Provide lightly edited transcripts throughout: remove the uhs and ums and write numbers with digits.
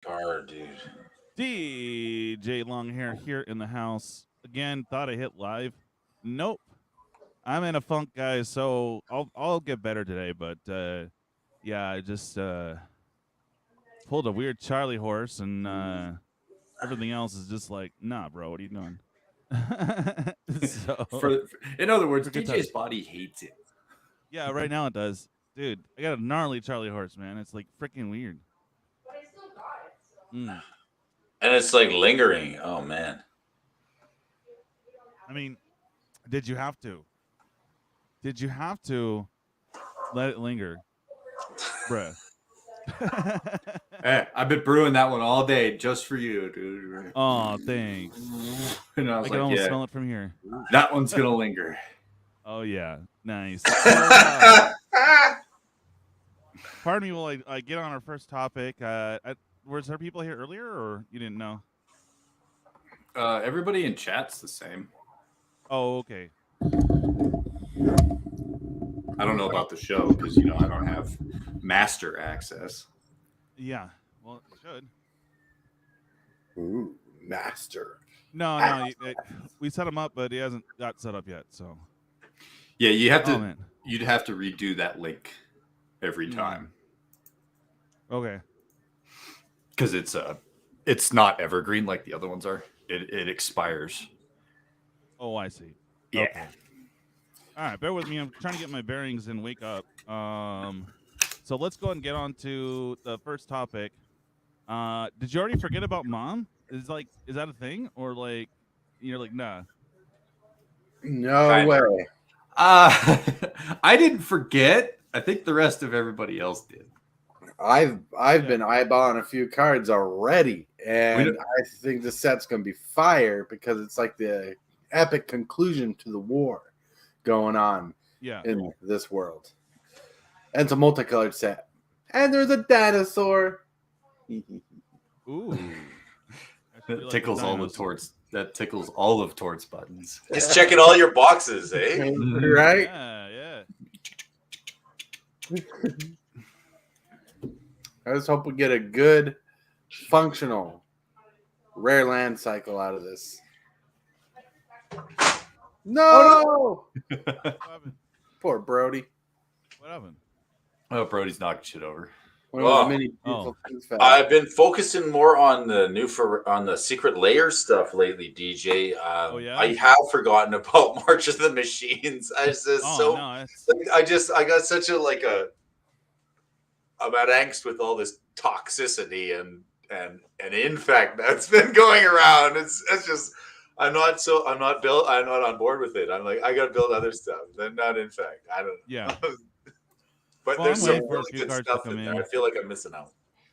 Card, dude. DJ Longhair here in the house. Again, thought I hit live. Nope. I'm in a funk, guys, so I'll get better today, but yeah, I just pulled a weird Charlie horse and everything else is just like, nah, bro, what are you doing? So in other words, for good DJ's times. body hates it. Yeah, right now it does. Dude, I got a gnarly Charlie horse, man. It's like freaking weird. Mm. And it's like lingering. Oh man. I mean, did you have to? Did you have to let it linger? Bruh. Hey, I've been brewing that one all day just for you, dude. Oh, thanks. And I I was can like, almost yeah, smell it from here. that one's gonna linger. Oh yeah, nice. Ah! Pardon me while I get on our first topic. Was there people here earlier, or you didn't know? Everybody in chat's the same. Oh, okay. I don't know about the show because I don't have master access. Yeah. Well, it should. Ooh, master. No. We set him up, but he hasn't got set up yet. So. Yeah, you have to. Oh, man. You'd have to redo that link every time. Okay. Because it's not evergreen like the other ones are. It expires. Oh, I see. Yeah. Okay. All right, bear with me. I'm trying to get my bearings and wake up. So let's go and get on to the first topic. Did you already forget about Mom? Is that a thing, or like you're like nah? No way. I didn't forget. I think the rest of everybody else did. I've been eyeballing a few cards already, and I think the set's gonna be fire because it's like the epic conclusion to the war going on in this world. And it's a multicolored set. And there's a dinosaur. Ooh. That tickles all of Tort's buttons. It's checking all your boxes, eh? Right? Yeah. I just hope we get a good, functional, rare land cycle out of this. No! Poor Brody. What happened? Oh, Brody's knocking shit over. I've been focusing more on the secret layer stuff lately, DJ. I have forgotten about March of the Machines. I got such I'm at angst with all this toxicity and infect that's been going around. It's just I'm not on board with it. I'm like, I gotta build other stuff. Then not infect. I don't know. Yeah. But there's some really good stuff in there. I feel like I'm missing out.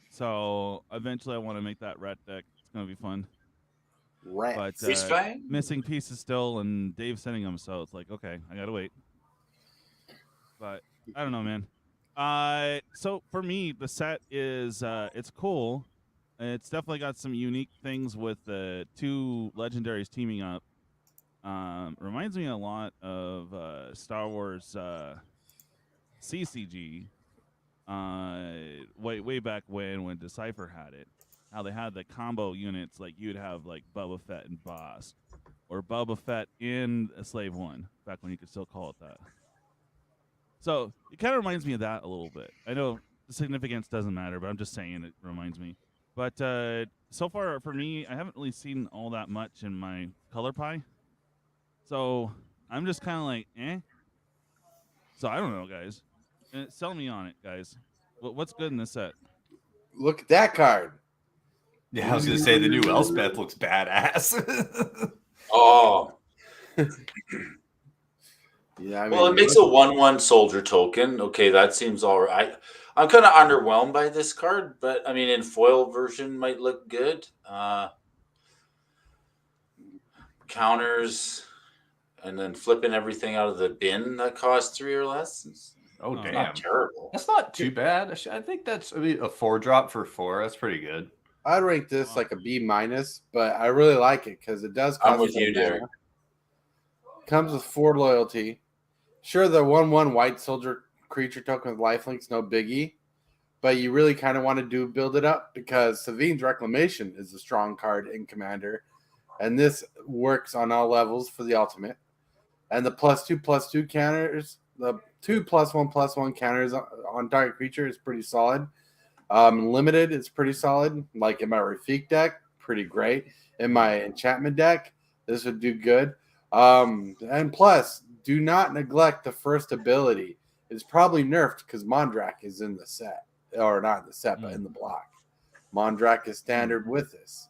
So eventually I want to make that rat deck. It's gonna be fun. Rat. But missing pieces still, and Dave's sending them, so it's like, okay, I gotta wait. But I don't know, man. So for me, the set is it's cool. It's definitely got some unique things with the two legendaries teaming up. Reminds me a lot of Star Wars CCG. Way back when Decipher had it. How they had the combo units, like you'd have like Boba Fett and Boss, or Boba Fett in a Slave One, back when you could still call it that. So it kind of reminds me of that a little bit. I know the significance doesn't matter, but I'm just saying it reminds me. But so far for me, I haven't really seen all that much in my color pie. So I'm just kind of like, eh. So I don't know, guys. Sell me on it, guys. What's good in this set? Look at that card. Yeah, I was going to say the new Elspeth looks badass. Oh. Yeah, I mean, well, it makes a 1/1 soldier token. Okay, that seems all right. I'm kind of underwhelmed by this card, but I mean, in foil version might look good. Counters, and then flipping everything out of the bin that costs 3 or less. Oh, damn. Not terrible. That's not too bad. I think that's a 4-drop for 4. That's pretty good. I'd rank this like a B-, but I really like it because it does cost. I'm with you, Derek. Comes with 4 loyalty. Sure, the 1/1 white soldier creature token with lifelink's no biggie, but you really kind of want to build it up because Savine's Reclamation is a strong card in Commander, and this works on all levels for the ultimate. And the +2/+2 counters, the 2+1/+1 counters on target creature is pretty solid. Limited is pretty solid. Like in my Rafik deck, pretty great. In my enchantment deck, this would do good. And plus, do not neglect the first ability. It's probably nerfed because Mondrak is in the set. Or not in the set, but in the block. Mondrak is standard with this.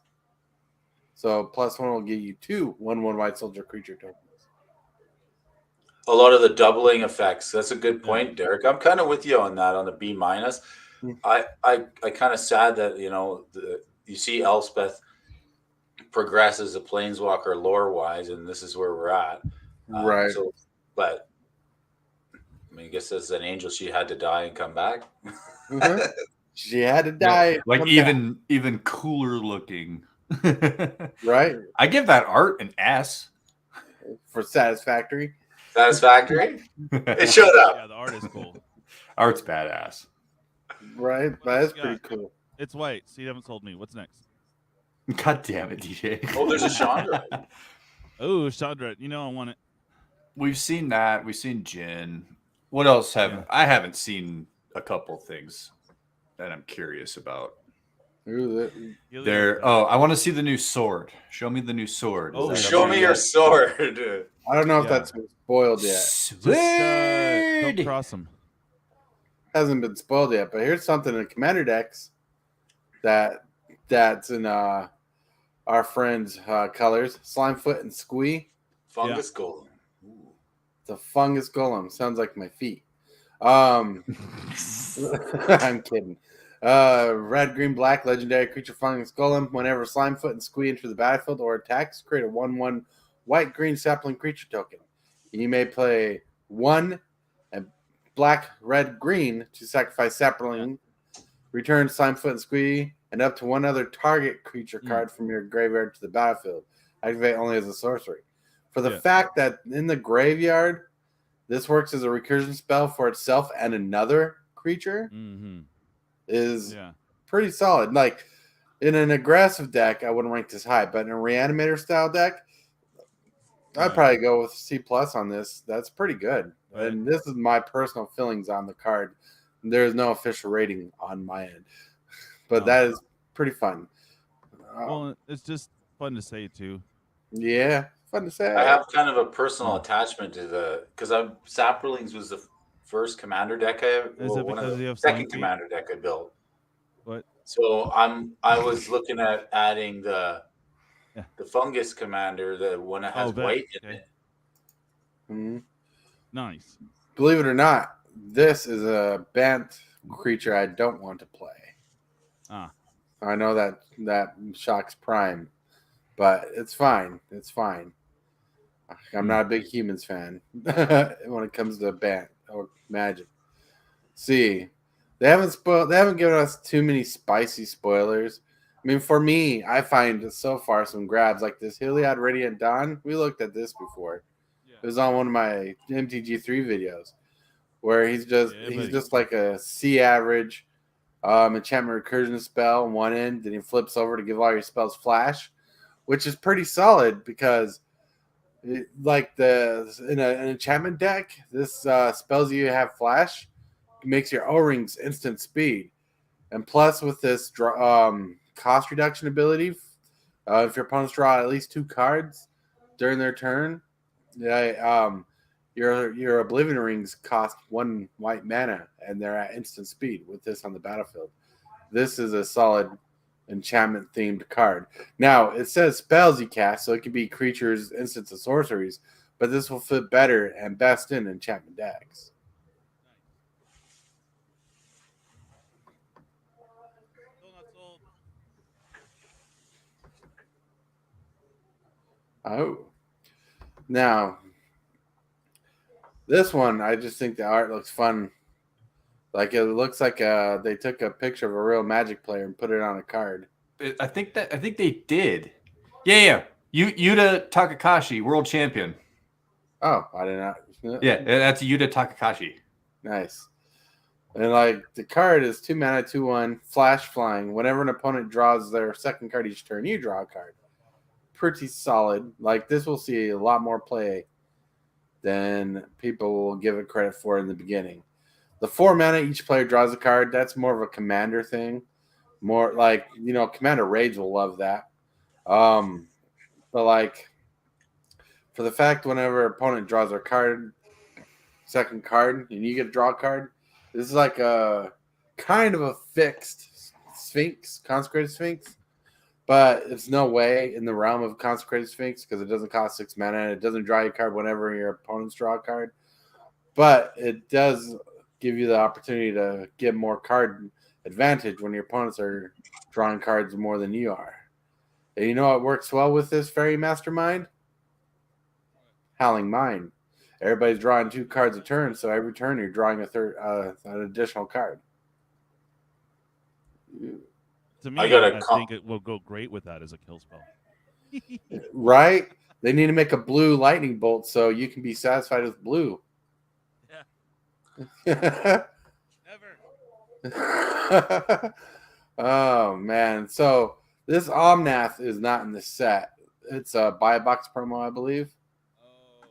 So +1 will give you 2 1/1 White Soldier creature tokens. A lot of the doubling effects. That's a good point, Derek. I'm kind of with you on that, on the B-. I kind of sad that, you see Elspeth progress as a planeswalker lore-wise, and this is where we're at. Right. But I mean, I guess as an angel, she had to die and come back. Mm-hmm. She had to die. Yeah, like even cooler looking. Right. I give that art an S For satisfactory. Satisfactory? It showed up. Yeah, the art is cool. Art's badass. Right. That is pretty cool. It's white, so you haven't told me. What's next? God damn it, DJ. Oh, there's a Chandra. Oh, Chandra. I want it. We've seen that. We've seen Jin. What else I haven't seen a couple things that I'm curious about. I want to see the new sword. Show me the new sword. Oh, show me your sword. I don't know if that's been spoiled yet. Just don't cross them. Hasn't been spoiled yet, but here's something in Commander decks that's in our friends' colors. Slimefoot and Squee. Fungus Golem. Ooh. The Fungus Golem. Sounds like my feet. I'm kidding. Red, green, black, legendary creature Fungus Golem. Whenever Slimefoot and Squee enter the battlefield or attacks, create a 1/1 white, green sapling creature token. You may play 1 and black, red, green to sacrifice sapling. Return Slimefoot and Squee and up to 1 other target creature card from your graveyard to the battlefield. Activate only as a sorcery. For the fact that in the graveyard, this works as a recursion spell for itself and another creature is pretty solid. Like in an aggressive deck, I wouldn't rank this high, but in a reanimator style deck, I'd probably go with C+ on this. That's pretty good. Right. And this is my personal feelings on the card. There is no official rating on my end, but that is pretty fun. Well, it's just fun to say too. Yeah, fun to say. I have kind of a personal attachment to because Saprolings was the first commander deck one of the second commander deck I built. What? So I was looking at adding the fungus commander, the one that has white in it. Mm-hmm. Nice. Believe it or not, this is a banned creature I don't want to play. I know that shocks Prime, but it's fine. It's fine. I'm not a big Humans fan when it comes to ban or Magic. See, they haven't given us too many spicy spoilers. I mean, for me, I find so far some grabs like this Heliod Radiant Dawn. We looked at this before. It was on one of my MTG3 videos where he's just like a C average enchantment recursion spell 1 end, then he flips over to give all your spells flash, which is pretty solid because in an enchantment deck, this spells you have flash makes your O-rings instant speed, and plus with this cost reduction ability, if your opponents draw at least 2 cards during their turn, your Oblivion Rings cost 1 white mana, and they're at instant speed with this on the battlefield. This is a solid enchantment themed card. Now it says spells you cast, so it could be creatures, instants, and sorceries, but this will fit better and best in enchantment decks. Oh, now this one, I just think the art looks fun. Like it looks like they took a picture of a real Magic player and put it on a card. I think they did. Yeah. Yuta Takakashi, world champion. Oh, I did not. Yeah, that's Yuta Takakashi. Nice. And like the card is 2 mana, 2/1, flash flying. Whenever an opponent draws their second card each turn, you draw a card. Pretty solid. Like this will see a lot more play than people will give it credit for in the beginning. The 4 mana, each player draws a card. That's more of a commander thing. More like, Commander Raids will love that. But like for the fact whenever opponent draws their card, second card, and you get to draw a card, this is like a kind of a fixed Sphinx, Consecrated Sphinx. But it's no way in the realm of Consecrated Sphinx because it doesn't cost 6 mana and it doesn't draw your card whenever your opponents draw a card. But it does give you the opportunity to get more card advantage when your opponents are drawing cards more than you are. And you know what works well with this Fairy Mastermind? Howling Mine. Everybody's drawing 2 cards a turn, so every turn you're drawing an additional card. To me, I think it will go great with that as a kill spell. Right? They need to make a blue lightning bolt so you can be satisfied with blue. Yeah. Never. Oh, man. So this Omnath is not in the set. It's a buy a box promo, I believe. Oh.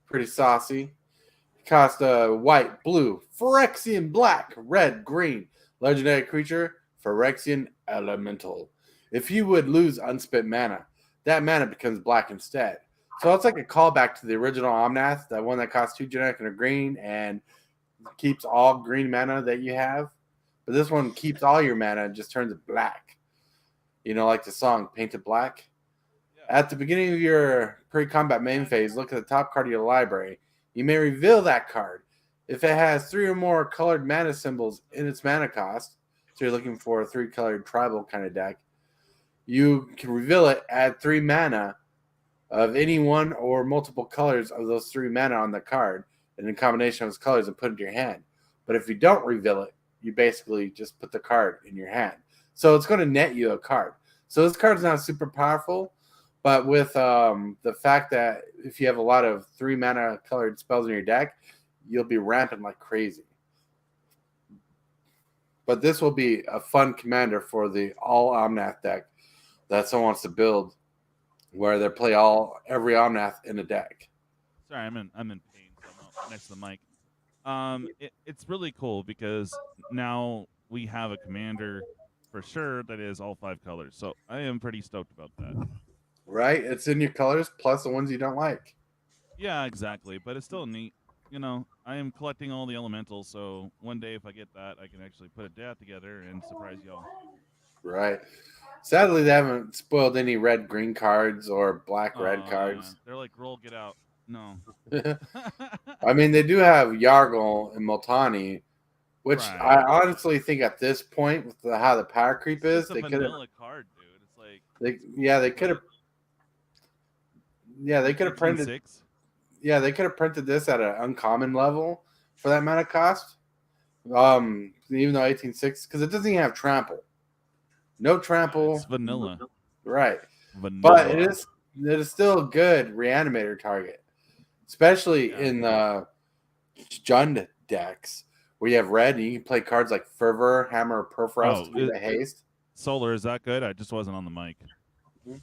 Pretty saucy. Cost white, blue, Phyrexian black, red, green. Legendary creature, Phyrexian elemental. If you would lose unspent mana, that mana becomes black instead. So it's like a callback to the original Omnath, that one that costs 2 generic and a green and keeps all green mana that you have. But this one keeps all your mana and just turns it black. Like the song Painted Black. Yeah. At the beginning of your pre-combat main phase, look at the top card of your library. You may reveal that card. If it has 3 or more colored mana symbols in its mana cost, so you're looking for a 3-colored tribal kind of deck, you can reveal it, add 3 mana of any one or multiple colors of those 3 mana on the card, and in combination of those colors and put it in your hand. But if you don't reveal it, you basically just put the card in your hand. So it's going to net you a card. So this card is not super powerful, but with the fact that if you have a lot of 3 mana colored spells in your deck, you'll be ramping like crazy. But this will be a fun commander for the all Omnath deck that someone wants to build, where they play every Omnath in a deck. Sorry, I'm in pain, so I'm not next to the mic. It's really cool because now we have a commander for sure that is all 5 colors. So I am pretty stoked about that. Right? It's in your colors plus the ones you don't like. Yeah, exactly. But it's still neat. I am collecting all the elementals, so one day if I get that, I can actually put a deck together and surprise y'all. Right. Sadly, they haven't spoiled any red-green cards or black-red cards. Yeah. They're like, roll, get out. No. I mean, they do have Yargle and Multani, which Right. I honestly think at this point, with how the power creep is, it's they a could have. vanilla card, dude. It's like They could have. Yeah, they could have printed. 6. Yeah, they could have printed this at an uncommon level for that amount of cost. Even though 18.6, because it doesn't even have trample. No trample. It's vanilla. Right. Vanilla. But it is still a good reanimator target. Especially in the Jund decks where you have red and you can play cards like Fervor, Hammer, or Perforos to do the haste. Solar, is that good? I just wasn't on the mic. Is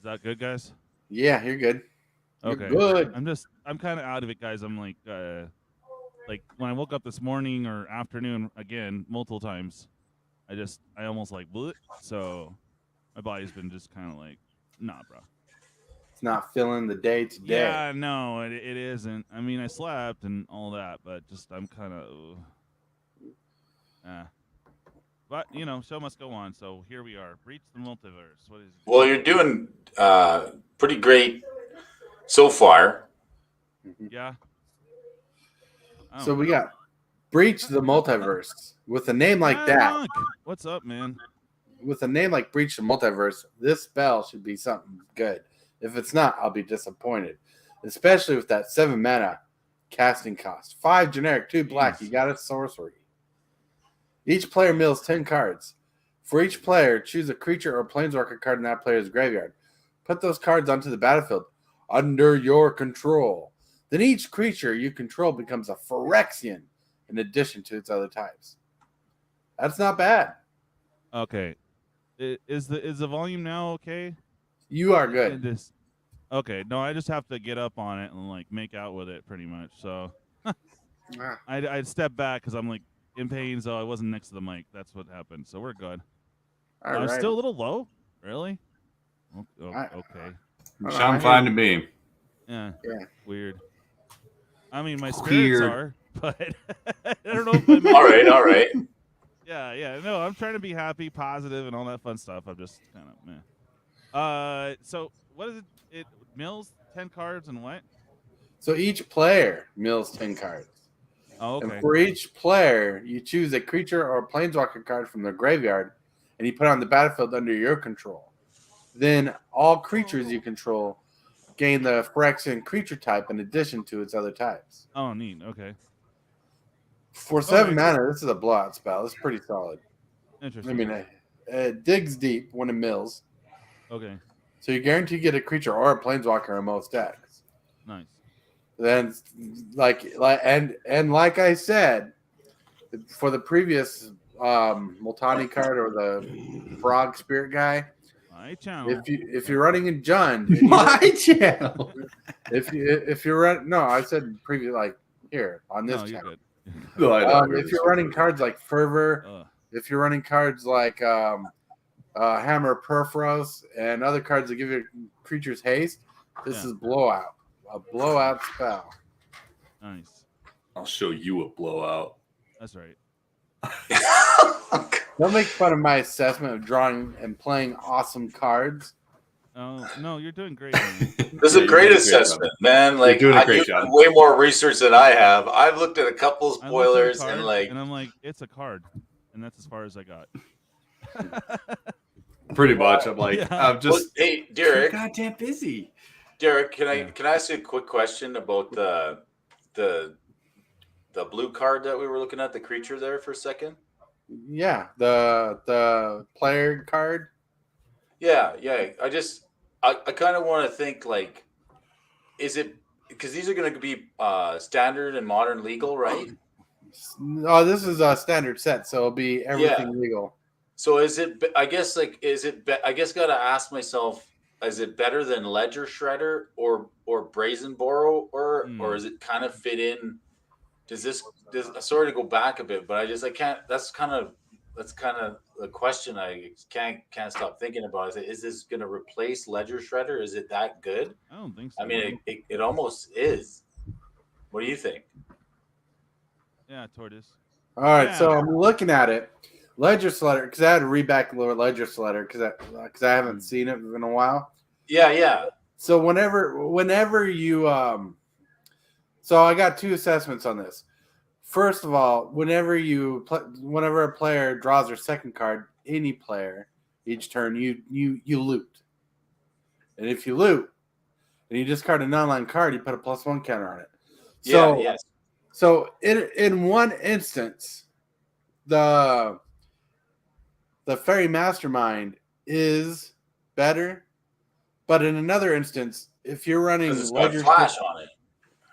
that good, guys? Yeah, you're good. Okay. You're good. I'm kind of out of it, guys. I'm like when I woke up this morning or afternoon again, multiple times, I almost like bleh. So my body's been just kind of like, nah, bro. It's not feeling the day to day. Yeah, no, it isn't. I mean, I slept and all that, but just I'm kind of, But show must go on. So here we are. Breach the multiverse. What is it? Well, you're doing pretty great so far. Yeah. So we got Breach the Multiverse. With a name like that. Monk. What's up, man? With a name like Breach the Multiverse, this spell should be something good. If it's not, I'll be disappointed. Especially with that 7 mana casting cost. 5 generic, 2 black. You got a sorcery. Each player mills 10 cards. For each player, choose a creature or planeswalker card in that player's graveyard. Put those cards onto the battlefield under your control. Then each creature you control becomes a Phyrexian. in addition to its other types. That's not bad. Okay. Is the volume now okay? You are In good. this. Okay. No, I just have to get up on it and like make out with it pretty much. So Ah, I'd step back because I'm like in pain, so I wasn't next to the mic. That's what happened. So we're good. all I'm right. still a little low. Really? I- Okay. Sound fine to me. Yeah. Yeah. Weird. I mean, my spirits Weird. are, but I don't know if my All right. Yeah. No, I'm trying to be happy, positive, and all that fun stuff. I'm just kind of meh. So what is it? It mills 10 cards and what? So each player mills 10 cards. Oh, okay. And for each player, you choose a creature or planeswalker card from their graveyard, and you put it on the battlefield under your control. Then all creatures you control gain the Phyrexian creature type in addition to its other types. Oh, neat. Okay. For 7 Okay. mana, this is a blowout spell. It's pretty solid. Interesting. I mean, it digs deep when it mills, Okay. so you guarantee you get a creature or a planeswalker in most decks. Nice. Then, like I said, for the previous Multani card or the Frog Spirit guy, My channel. if you're running in Jund, My channel. if you're running, no, I said previous, like here on this No, you're channel. good. No, I know. If you're running cards like Fervor, Ugh. if you're running cards like Hammer Perforos and other cards that give your creatures haste, this Yeah. is blowout. A blowout spell. Nice. I'll show you a blowout. That's right. Don't make fun of my assessment of drawing and playing awesome cards. Oh no, you're doing great. Man. This is Yeah, a you're great doing a great assessment, man. Like doing a great you've job. done way more research than I have. I've looked at a couple I looked at a spoilers card, and like and I'm like, it's a card, and that's as far as I got. Pretty much. I'm like, Yeah. I'm just hey, too Derek, goddamn busy. Derek, can I Yeah. can I ask you a quick question about the blue card that we were looking at, the creature there for a second? Yeah, the player card. Yeah. I kind of want to think like, is it because these are going to be standard and modern legal, right? Oh, this is a standard set, so it'll be everything legal. So is it? I guess like I guess got to ask myself: is it better than Ledger Shredder or Brazen Borrow or is it kind of fit in? Does this sorry to go back a bit, but I can't. That's kind of the question I can't stop thinking about. Is this going to replace Ledger Shredder? Is it that good? I don't think so. I mean, it almost is. What do you think? Yeah, Tortoise. All right, Yeah. so I'm looking at it. Ledger Slider, because I had to read back a little Ledger Slider because I haven't seen it in a while. Yeah. So whenever you so I got two assessments on this. First of all, whenever a player draws their second card, any player each turn, you loot, and if you loot and you discard a non-land card, you put a +1 counter on it. So Yes. So in one instance, the Fairy Mastermind is better, but in another instance, if you're running Because it's got Ledger flash on it.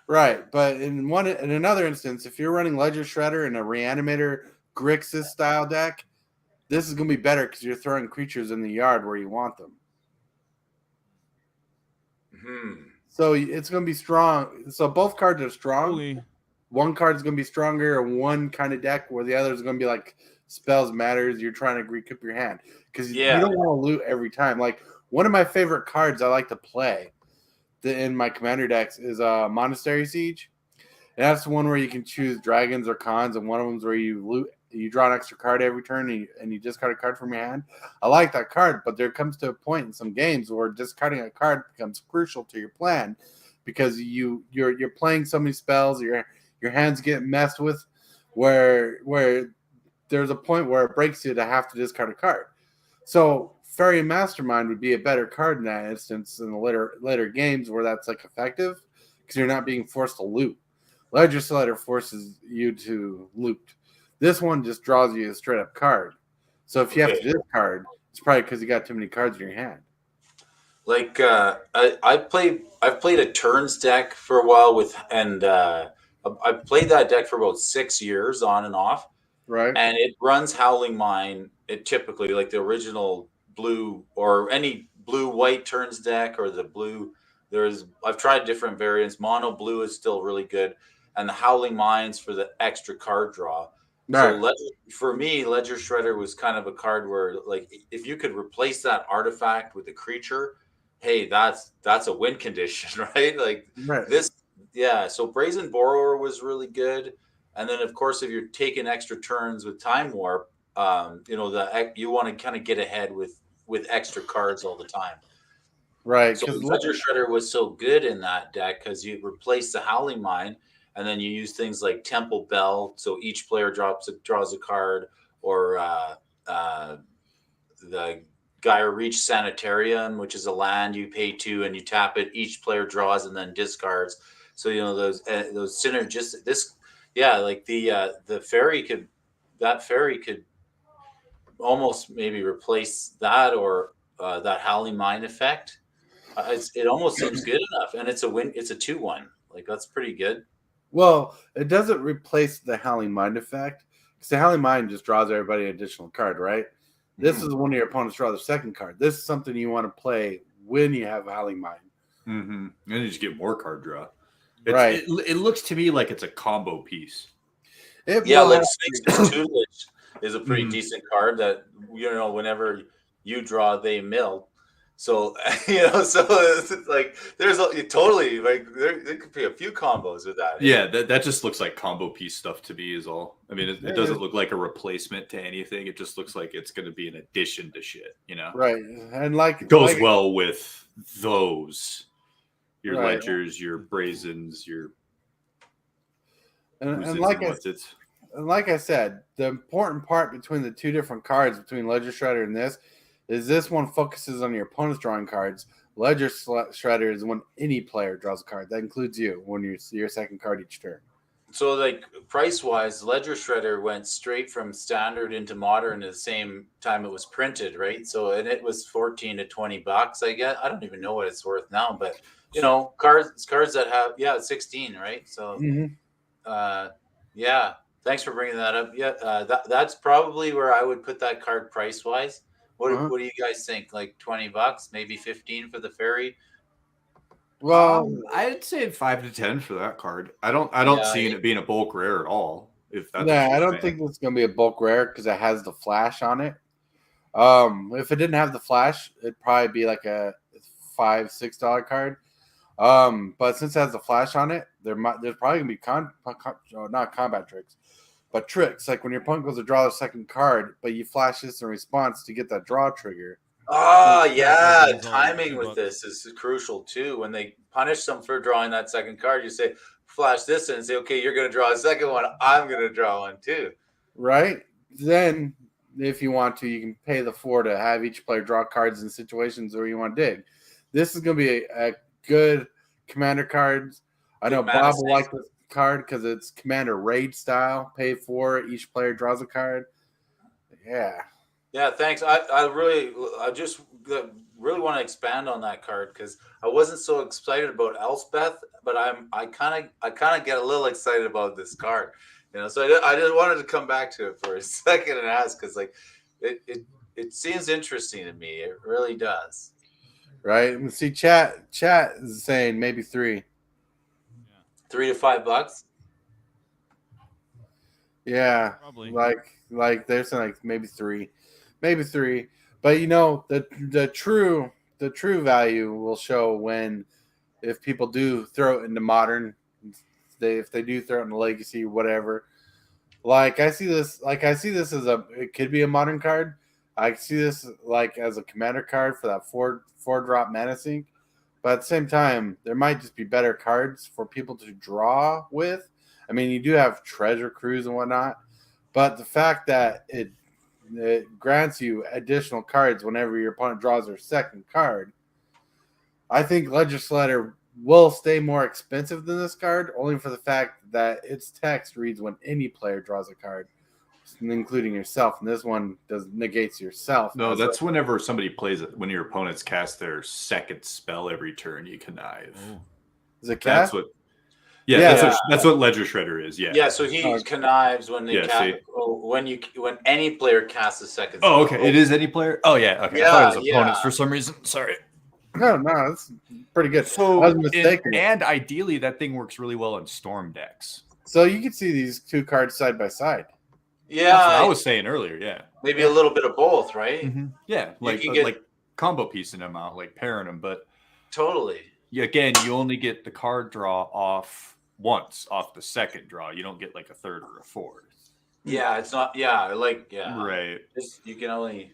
right, but in another instance, if you're running Ledger Shredder in a Reanimator Grixis style deck, this is going to be better because you're throwing creatures in the yard where you want them. So it's going to be strong. So both cards are strong. Holy. One card's going to be stronger in one kind of deck where the other is going to be like spells matters. You're trying to recoup your hand because you don't want to loot every time. Like one of my favorite cards I like to play in my commander decks is Monastery Siege. And that's the one where you can choose dragons or cons, and one of them is where you loot. You draw an extra card every turn, and you discard a card from your hand. I like that card, but there comes to a point in some games where discarding a card becomes crucial to your plan because you're playing so many spells. Your hands get messed with, where there's a point where it breaks you to have to discard a card. So Fairy Mastermind would be a better card in that instance in the later games where that's like effective because you're not being forced to loot. Ledger Slider forces you to loot. This one just draws you a straight up card. So if you have to discard, it's probably because you got too many cards in your hand. Like I've played a turns deck for a while with I've played that deck for about 6 years on and off, Right. and it runs Howling Mine. It typically, like the original blue or any blue-white turns deck, or the blue. I've tried different variants. Mono blue is still really good, and the Howling Mines for the extra card draw. So Right. for me, Ledger Shredder was kind of a card where, like, if you could replace that artifact with a creature, hey, that's a win condition, right? Like Right. this, yeah. So Brazen Borrower was really good, and then of course, if you're taking extra turns with Time Warp, you want to kind of get ahead with extra cards all the time. Right. So Because Ledger Shredder was so good in that deck because you replace the Howling Mine, and then you use things like Temple Bell, so each player draws a card, or the Gaia Reach Sanitarium, which is a land you pay 2 and you tap it. Each player draws and then discards. So those synergistic. Like the fairy could almost maybe replace that, or that Howling Mine effect. It almost seems good enough, and it's a win. It's a 2/1. Like, that's pretty good. Well, it doesn't replace the Howling Mind effect, because the Howling Mind just draws everybody an additional card, right? This is when your opponents draw the second card. This is something you want to play when you have Howling Mind. Mm-hmm. And you just get more card draw. Right. It looks to me like it's a combo piece. Like Snake's Tutelage is a pretty decent card that, whenever you draw, they mill. So, so it's like there's totally, like, there could be a few combos with that. Yeah, that just looks like combo piece stuff to me is all. I mean, it doesn't look like a replacement to anything. It just looks like it's going to be an addition to shit, Right. And like, it goes well with those. Your Right. ledgers, your brazens, your and like I said, the important part between the two different cards, between Ledger Shredder and this one focuses on your opponent's drawing cards. Ledger Shredder is when any player draws a card. That includes you when you're your second card each turn. So, like, price-wise, Ledger Shredder went straight from standard into modern at the same time it was printed, right? So, and it was $14 to $20, I guess. I don't even know what it's worth now, but cards that have 16, right? So, thanks for bringing that up. Yeah, that's probably where I would put that card price-wise. What do you guys think? Like $20, maybe 15 for the fairy? Well, I'd say 5 to 10 for that card. I don't see it being a bulk rare at all. If that's I don't think it's going to be a bulk rare because it has the flash on it. If it didn't have the flash, it'd probably be like a $5-6 card. But since it has the flash on it, there's probably going to be not combat tricks, but tricks. Like when your opponent goes to draw the second card, but you flash this in response to get that draw trigger. Oh, yeah. Timing with this is crucial, too. When they punish them for drawing that second card, you say, flash this in and say, okay, you're going to draw a second one. I'm going to draw one, too. Right? Then, if you want to, you can pay the $4 to have each player draw cards in situations where you want to dig. This is going to be a good commander cards. I know Bob will like this card because it's commander raid style. Pay 4, each player draws a card. Yeah. Yeah, thanks. I just really want to expand on that card because I wasn't so excited about Elspeth, but I kind of get a little excited about this card, So I just wanted to come back to it for a second and ask because like it seems interesting to me. It really does. Right. And see, chat is saying maybe 3. $3 to $5. Yeah, Probably. Like they're saying like maybe 3. But the true value will show if people do throw it into modern, if they do throw it into legacy, whatever. I see this as it could be a modern card. I see this like as a commander card for that 4-drop mana sink. But at the same time, there might just be better cards for people to draw with. I mean, you do have treasure cruise and whatnot, but the fact that it grants you additional cards whenever your opponent draws their second card, I think Ledger Shredder will stay more expensive than this card, only for the fact that its text reads when any player draws a card, including yourself. And this one negates yourself. No, that's whenever somebody plays it. When your opponents cast their second spell every turn, you connive. Is it cast? Yeah, that's what Ledger Shredder is. Yeah. Yeah, so he connives when when any player casts a second spell. Oh, okay. It is any player. Oh, yeah. Okay. I thought it was opponents for some reason. Sorry. No, that's pretty good. So, I was mistaken. And ideally, that thing works really well in Storm decks. So you can see these two cards side by side. Yeah, that's what I was saying earlier. Yeah, maybe a little bit of both, right? Mm-hmm. Yeah, like combo piecing them out, like pairing them. But totally. Again, you only get the card draw off once off the second draw. You don't get like a third or a fourth. Yeah, it's not. Yeah, right. You can only.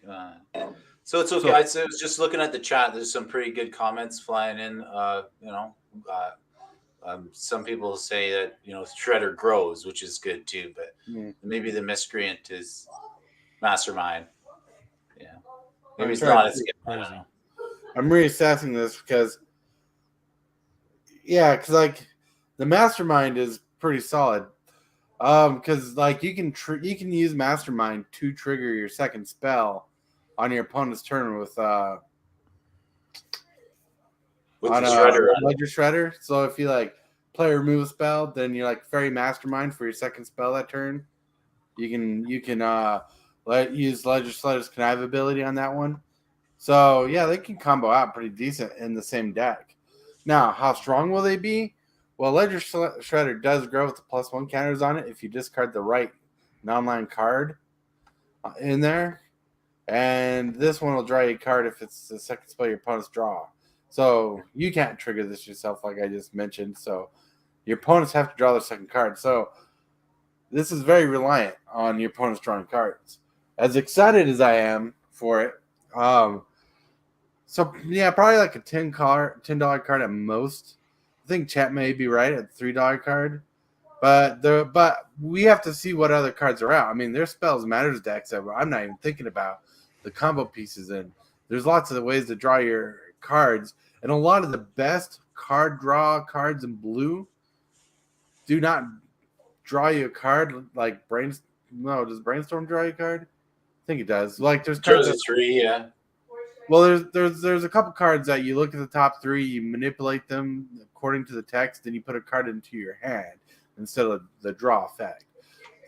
So it's okay. I was just looking at the chat. There's some pretty good comments flying in. Some people say that Shredder grows, which is good too. But maybe the miscreant is Mastermind. Yeah, maybe it's not. I'm reassessing this because like the Mastermind is pretty solid. Because like you can use Mastermind to trigger your second spell on your opponent's turn with the Shredder. Ledger Shredder. So if you like play or remove a spell, then you're like Fairy Mastermind for your second spell that turn. You can use Ledger Shredder's connive ability on that one. So yeah, they can combo out pretty decent in the same deck. Now, how strong will they be? Well, Ledger Shredder does grow with the +1 counters on it if you discard the right non-land card in there. And this one will draw you a card if it's the second spell your opponents draw. So you can't trigger this yourself like I just mentioned. So your opponents have to draw their second card. So this is very reliant on your opponents drawing cards. As excited as I am for it, so yeah, probably like a $10 card at most. I think chat may be right at $3 card. But we have to see what other cards are out. I mean, there's spells matters decks that I'm not even thinking about the combo pieces in. There's lots of ways to draw your cards, and a lot of the best card draw cards in blue do not draw you a card like does Brainstorm draw you a card? I think it does. Like there's cards that, 3, yeah. Well, there's a couple cards that you look at the top 3, you manipulate them according to the text, and you put a card into your hand instead of the draw effect.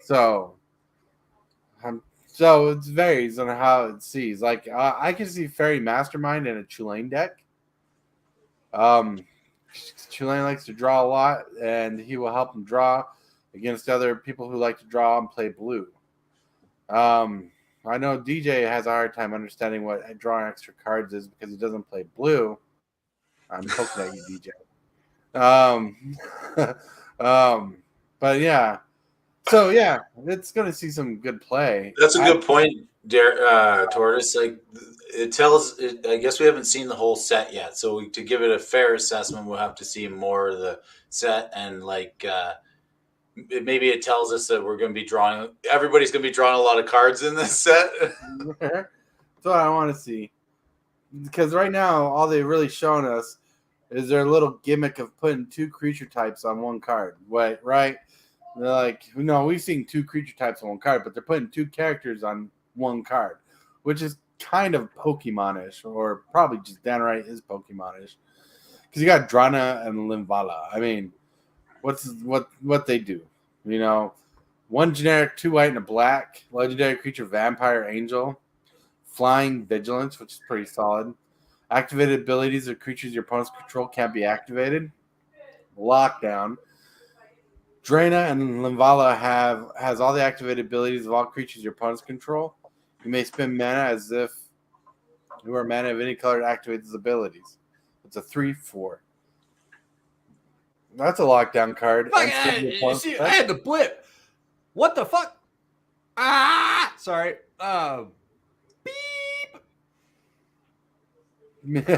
So it varies on how it sees. Like I can see Fairy Mastermind in a Tulane deck. Tulane likes to draw a lot, and he will help him draw against other people who like to draw and play blue. I know DJ has a hard time understanding what drawing extra cards is because he doesn't play blue. I'm poking at you, DJ. But yeah. So yeah, it's going to see some good play. That's a good point, Tortoise. Like it tells. I guess we haven't seen the whole set yet. So to give it a fair assessment, we'll have to see more of the set, and maybe it tells us that we're going to be drawing. Everybody's going to be drawing a lot of cards in this set. That's what I want to see. Because right now, all they've really shown us is their little gimmick of putting 2 creature types on one card. Right? They're like, no, we've seen 2 creature types on one card, but they're putting 2 characters on one card, which is kind of Pokemon-ish, or probably just downright is Pokemon-ish. Because you got Drana and Linvala. I mean, what they do? One generic 2 white and a black legendary creature, Vampire Angel, Flying Vigilance, which is pretty solid. Activated abilities of creatures your opponents control can't be activated. Lockdown. Drana and Linvala has all the activated abilities of all creatures your opponents control. You may spend mana as if you are mana of any color to activate these abilities. It's a 3/4. That's a lockdown card. I had the blip. What the fuck? Sorry. Beep. That's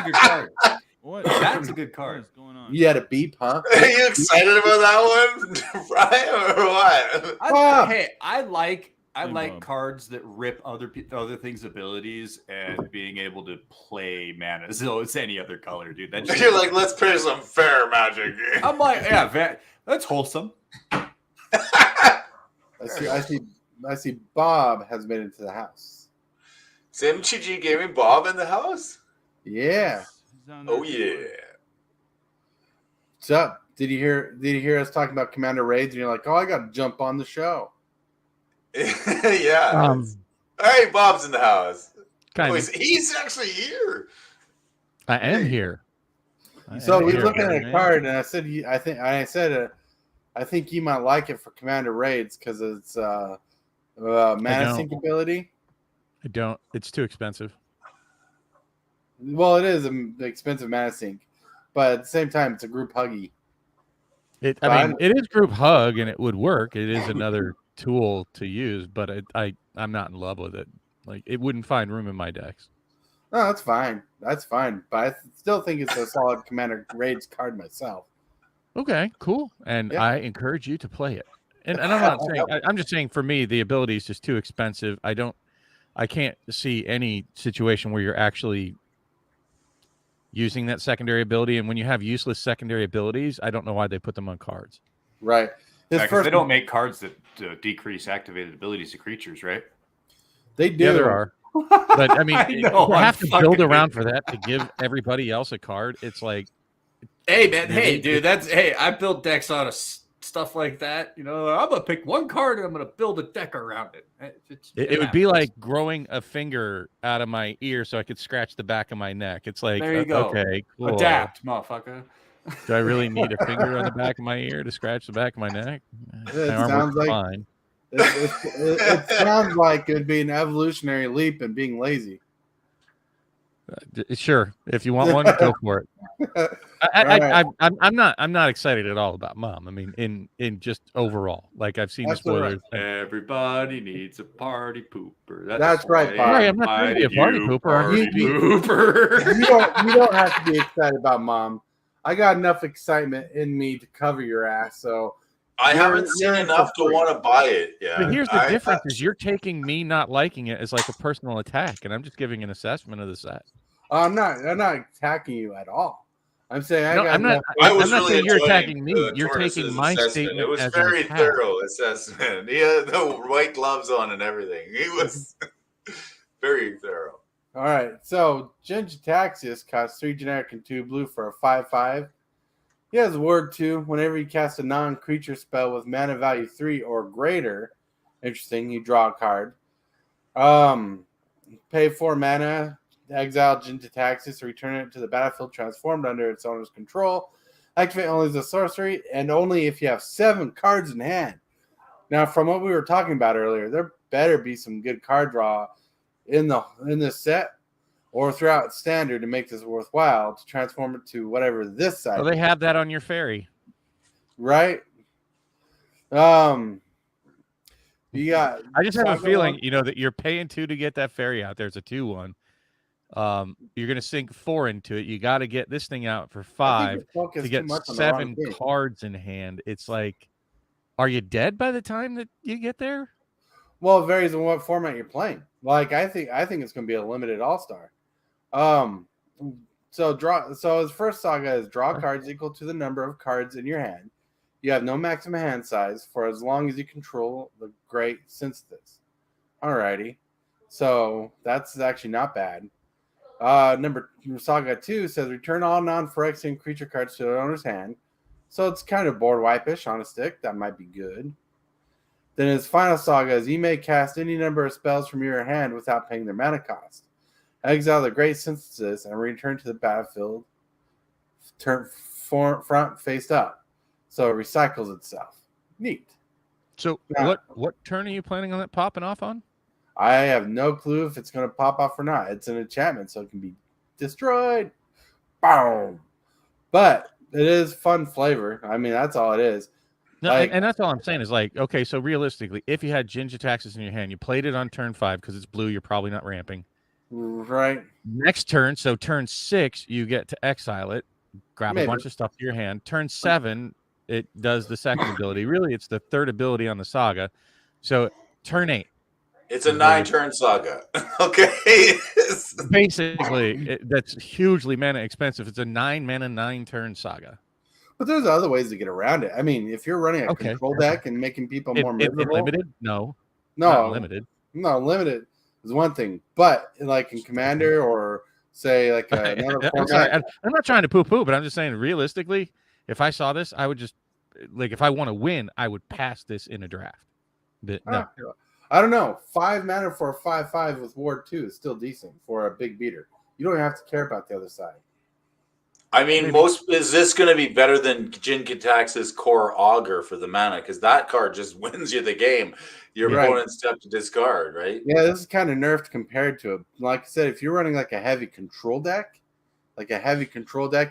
a good card. What? That's a good card. What is going on? You had a beep, huh? Are you excited about that one, Brian, or what? Hey, I like cards that rip other things' abilities and being able to play mana. So it's any other color, dude. You're like, let's play some fair Magic. I'm like, yeah, that's wholesome. I see. Bob has made it to the house. Is MTG Gaming Bob in the house? Yeah. Oh yeah. What's up? Did you hear us talking about Commander Raids? And you're like, oh, I got to jump on the show. Yeah. Hey, Bob's in the house. Kind Oh, of. he's actually here. I am here. So we looking at a card, and I said, I think you might like it for Commander Raids because it's mana sync ability. I don't. It's too expensive. Well, it is an expensive mana sync, but at the same time, it's a group huggy. I mean, it is group hug, and it would work. It is another tool to use, but I'm not in love with it. Like, it wouldn't find room in my decks. No, that's fine. That's fine. But I still think it's a solid Commander Raids card myself. Okay, cool. And Yeah. I encourage you to play it. And I'm not saying. I'm just saying, for me, the ability is just too expensive. I can't see any situation where you're actually using that secondary ability. And when you have useless secondary abilities, I don't know why they put them on cards. Right. Because they don't make cards that decrease activated abilities to creatures, right? They do. Yeah, there are. But I mean, know, you have to I'm build fucking around for that to give everybody else a card. It's like, Hey, man. Hey, dude. I build decks out of stuff like that. You know, I'm gonna pick one card and I'm gonna build a deck around it. it would be like growing a finger out of my ear so I could scratch the back of my neck. It's like, There you go. Okay, cool. Adapt, motherfucker. Do I really need a finger on the back of my ear to scratch the back of my neck? It My arm sounds works like- fine. It sounds like it'd be an evolutionary leap in being lazy. Sure, if you want one, go for it. I'm not excited at all about Mom. I mean, in just overall, like I've seen That's the spoilers. Everybody needs a party pooper. That's right, Bob. Right, I'm not trying to be a party pooper. Party pooper. You don't have to be excited about Mom. I got enough excitement in me to cover your ass. So I haven't seen enough to want to buy it. Yeah. But here's the difference: is you're taking me not liking it as like a personal attack, and I'm just giving an assessment of the set. I'm not attacking you at all. I'm saying I'm not saying you're attacking me. You're Tortoise's taking my assessment. statement. It was as very an attack. thorough assessment. He had the white gloves on and everything. He was very thorough. All right. So Jin-Gitaxias costs 3 generic and 2 blue for a 5/5. He has word 2. Whenever you cast a non-creature spell with mana value 3 or greater, interesting, you draw a card. Pay 4 mana, exile Jin-Gitaxias, return it to the battlefield transformed under its owner's control. Activate only as a sorcery and only if you have 7 cards in hand. Now, from what we were talking about earlier, there better be some good card draw in this set or throughout standard to make this worthwhile to transform it to whatever this side. Well, they have that on your ferry, right? You got. I just have a feeling, that you're paying 2 to get that ferry out there. It's a 2/1. You're going to sink 4 into it. You got to get this thing out for 5 to get 7 cards in hand. It's like, are you dead by the time that you get there? Well, it varies on what format you're playing. Like I think it's going to be a limited all-star. So his first saga is draw cards equal to the number of cards in your hand. You have no maximum hand size for as long as you control the Great Synthesis. Alrighty. So that's actually not bad. Saga 2 says return all non-Phyrexian creature cards to their owner's hand. So it's kind of board wipe-ish on a stick. That might be good. Then his final saga is you may cast any number of spells from your hand without paying their mana cost. Exile the Great Synthesis and return to the battlefield front faced up. So it recycles itself. Neat. So Yeah. what turn are you planning on that popping off on? I have no clue if it's going to pop off or not. It's an enchantment, so it can be destroyed. Boom. But it is fun flavor. I mean, that's all it is. No, Like- and that's all I'm saying is like, okay, so realistically, if you had Jin-Gitaxias in your hand, you played it on turn 5 because it's blue, you're probably not ramping. Right. Next turn, so turn 6, you get to exile it, grab Maybe. a bunch of stuff to your hand. Turn 7, it does the second ability. Really, it's the third ability on the saga. So turn 8. It's a 9-turn saga. Okay. Basically, that's hugely mana expensive. It's a 9 mana, 9-turn saga. But there's other ways to get around it. I mean, if you're running a control deck and making people more miserable. Limited? No. No. Not limited. No, limited is one thing. But like in Commander or say like another I'm format. sorry. I'm not trying to poo-poo, but I'm just saying realistically, If I saw this, I would just like if I want to win, I would pass this in a draft. But no. I don't know. 5 mana for a 5/5 with Ward 2 is still decent for a big beater. You don't have to care about the other side. I mean, is this going to be better than Jin Katax's Core Augur for the mana? Because that card just wins you the game. Your opponent's step to discard, right? Yeah, this is kind of nerfed compared to it. Like I said, if you're running like a heavy control deck, and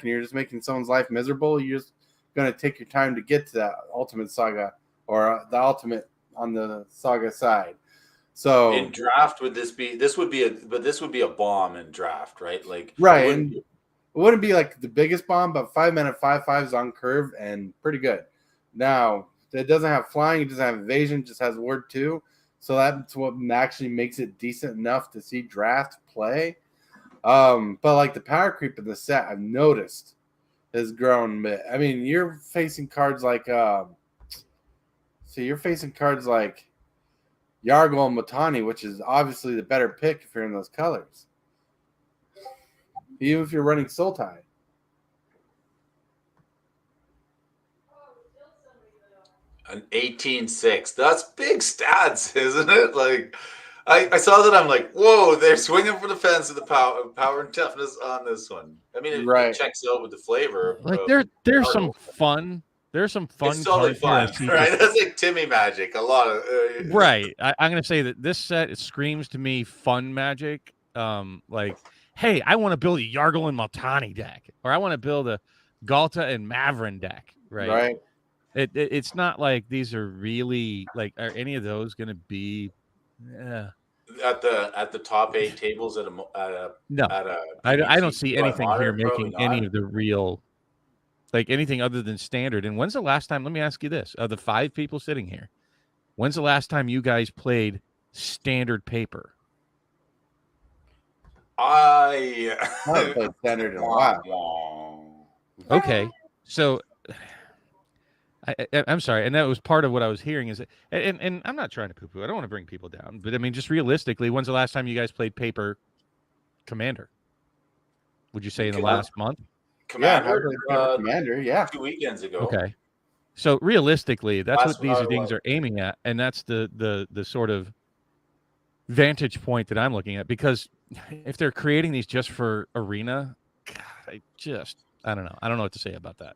you're just making someone's life miserable, you're just going to take your time to get to that ultimate saga or the ultimate on the saga side. So in draft, this would be a bomb in draft, right? Like right. It wouldn't be like the biggest bomb, but 5 mana 5/5s on curve and pretty good. Now, it doesn't have flying, it doesn't have evasion, it just has Ward 2. So that's what actually makes it decent enough to see draft play. But like the power creep in the set, I've noticed has grown. I mean, you're facing cards like Yargle and Matani, which is obviously the better pick if you're in those colors. Even if you're running Sultai. An 18-6. That's big stats, isn't it? Like, I saw that. I'm like, whoa, they're swinging for the fence with the power and toughness on this one. I mean, it checks out with the flavor. Like, there's some fun. There's some fun. It's totally fun, right? That's like Timmy Magic. A lot of right. I'm going to say that this set, it screams to me fun Magic. Like, hey, I want to build a Yargle and Maltani deck, or I want to build a Galta and Mavrin deck, right? Right. It's not like these are really like, are any of those going to be at the top 8 tables no? I don't see anything here making any of the real, like anything other than standard. And when's the last time? Let me ask you this: of the 5 people sitting here, when's the last time you guys played standard paper? I haven't played standard in a while. Okay, so I'm sorry, and that was part of what I was hearing. Is that, and I'm not trying to poo-poo. I don't want to bring people down, but I mean, just realistically, when's the last time you guys played paper Commander? Would you say in the last month? Commander, Commander, 2 weekends ago. Okay, so realistically, that's what these things are aiming at, and that's the sort of vantage point that I'm looking at. Because if they're creating these just for arena, God, I don't know. I don't know what to say about that.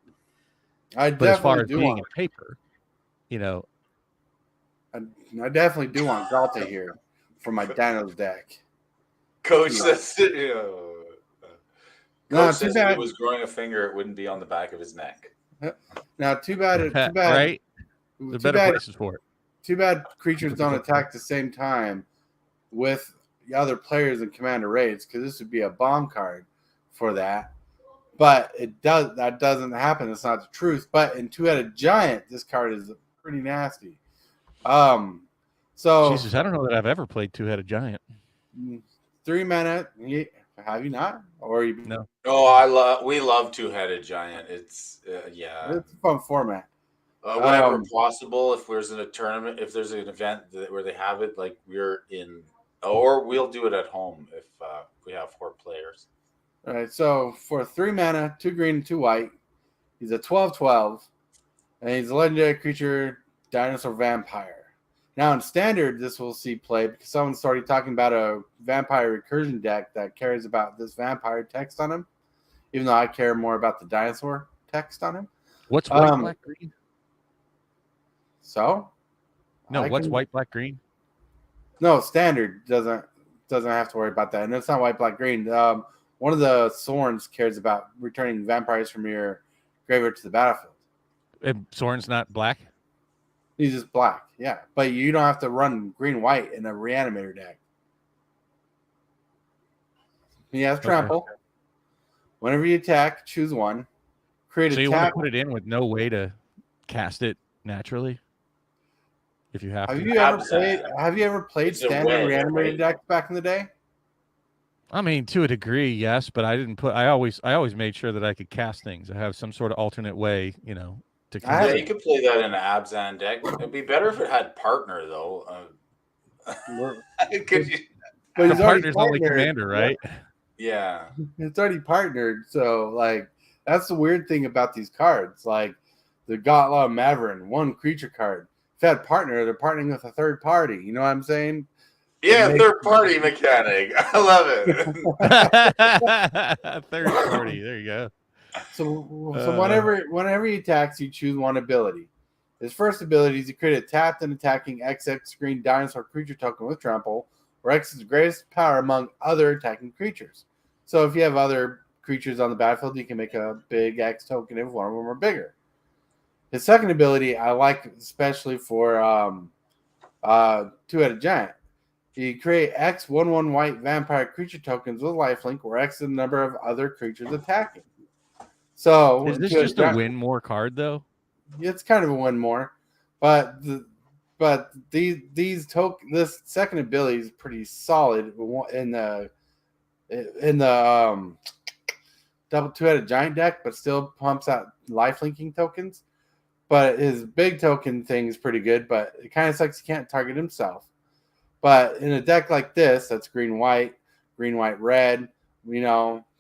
But as far as being in paper, you know, I definitely do want Galta here for my Dinos deck. Coach says, Coach says if he was growing a finger, it wouldn't be on the back of his neck. Now, too bad. Right? The better places for it. Too bad creatures don't attack at the same time with the other players in Commander raids, because this would be a bomb card for that. But that doesn't happen. It's not the truth. But in Two-Headed Giant, this card is pretty nasty. So Jesus, I don't know that I've ever played Two-Headed Giant. 3 mana. Have you not? Or you? No. Oh, we love Two-Headed Giant. It's it's a fun format. Whenever possible, if there's a tournament, if there's an event where they have it, like we're in, or we'll do it at home if we have 4 players. All right, so for 3 mana, 2 green, 2 white, he's a 12/12, and he's a legendary creature, dinosaur vampire. Now in standard, this will see play because someone started talking about a vampire recursion deck that cares about this vampire text on him, even though I care more about the dinosaur text on him. What's white, black, green? So? No, what's white, black, green? No, standard doesn't have to worry about that, and it's not white, black, green. One of the Sorns cares about returning vampires from your graveyard to the battlefield. And Soren's not black? He's just black, yeah. But you don't have to run green-white in a reanimator deck. He has trample. Okay. Whenever you attack, choose one. Create a so you want to put it in with no way to cast it naturally? If you have to. Have you ever played standard reanimator decks back in the day? I mean, to a degree, yes, but I didn't put. I always made sure that I could cast things. I have some sort of alternate way, you know, to. Yeah, you could play that in an Abzan deck. It'd be better if it had partner, though. But the partner's only commander, right? Yeah, it's already partnered. So, like, That's the weird thing about these cards. Like the Gotlaw Maverin, 1 creature card. If you had partner, they're partnering with a third party. You know what I'm saying? Yeah, third party mechanic. I love it. Third party. There you go. So whenever he attacks, you choose 1 ability. His first ability is to create a tapped and attacking XX screen dinosaur creature token with trample, where X is the greatest power among other attacking creatures. So if you have other creatures on the battlefield, you can make a big X token if one of them are bigger. His second ability I like especially for Two-Headed Giant. You create X 1/1 white vampire creature tokens with lifelink, where X is the number of other creatures attacking. So is this just a win more card though? It's kind of a win more, but this second ability is pretty solid in the double Two-Headed Giant deck, but still pumps out lifelinking tokens. But his big token thing is pretty good, but it kind of sucks he can't target himself. But in a deck like this, that's green-white, red,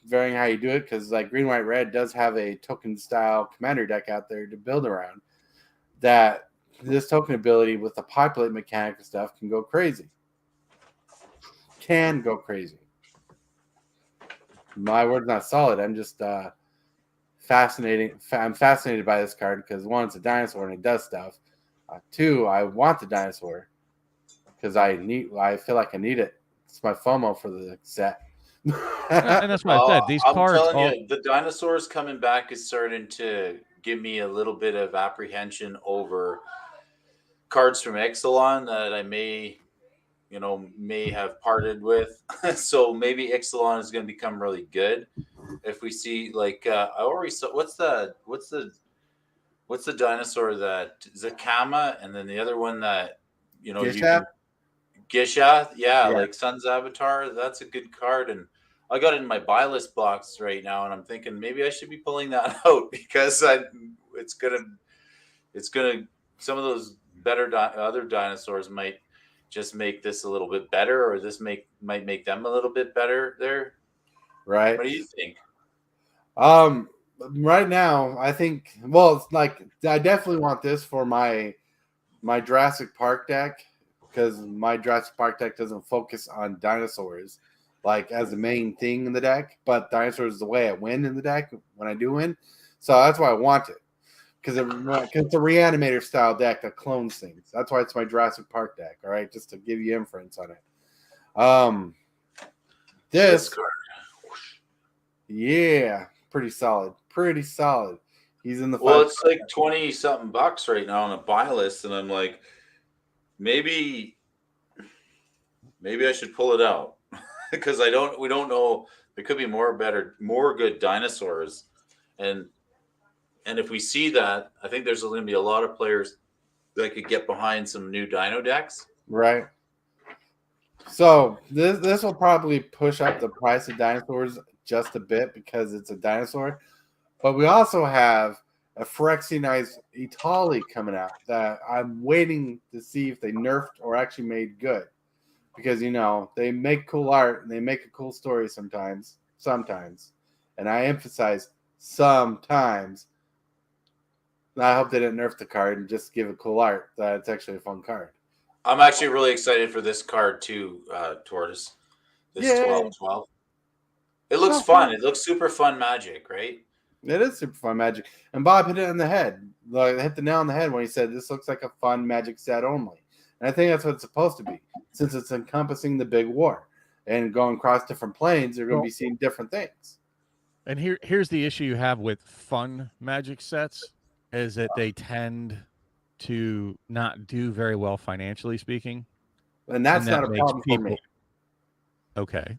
varying how you do it, because like green-white-red does have a token-style commander deck out there to build around, that this token ability with the populate mechanic and stuff can go crazy. My word's not solid. I'm just fascinated. I'm fascinated by this card because 1, it's a dinosaur and it does stuff. 2, I want the dinosaur because I feel like I need it. It's my FOMO for the set. And that's what I said. These cards, I'm telling you, the dinosaurs coming back is starting to give me a little bit of apprehension over cards from Ixalan that I may have parted with. So maybe Ixalan is going to become really good if we see like I already saw what's the dinosaur that Zakama, and then the other one that Gisha, yeah, like Sun's Avatar. That's a good card, and I got it in my buy list box right now, and I'm thinking maybe I should be pulling that out because it's gonna some of those better other dinosaurs might just make this a little bit better, or this might make them a little bit better there. Right. What do you think? Right now, I think, it's like I definitely want this for my Jurassic Park deck, because my Jurassic Park deck doesn't focus on dinosaurs like as the main thing in the deck, but dinosaurs is the way I win in the deck when I do win. So that's why I want it, because it's a reanimator style deck that clones things. That's why it's my Jurassic Park deck. All right, just to give you inference on it. This card, yeah, pretty solid. He's in the it's like 20 something bucks right now on a buy list, and I'm like, maybe I should pull it out because we don't know. There could be more good dinosaurs, and if we see that, I think there's going to be a lot of players that could get behind some new dino decks. Right. So this will probably push up the price of dinosaurs just a bit because it's a dinosaur, but we also have a Phyrexianized Italy coming out that I'm waiting to see if they nerfed or actually made good, because they make cool art and they make a cool story sometimes, and I emphasize sometimes. I hope they didn't nerf the card and just give it cool art. That it's actually a fun card. I'm actually really excited for this card too, Tortoise. This 12/12. It looks fun. It looks super fun Magic, right? It is super fun Magic. And Bob hit it on the head. Like, hit the nail on the head when he said this looks like a fun Magic set only. And I think that's what it's supposed to be, since it's encompassing the big war. And going across different planes, you're going to be seeing different things. And here's the issue you have with fun Magic sets, is that they tend to not do very well financially speaking. And that's not a problem for me. Okay.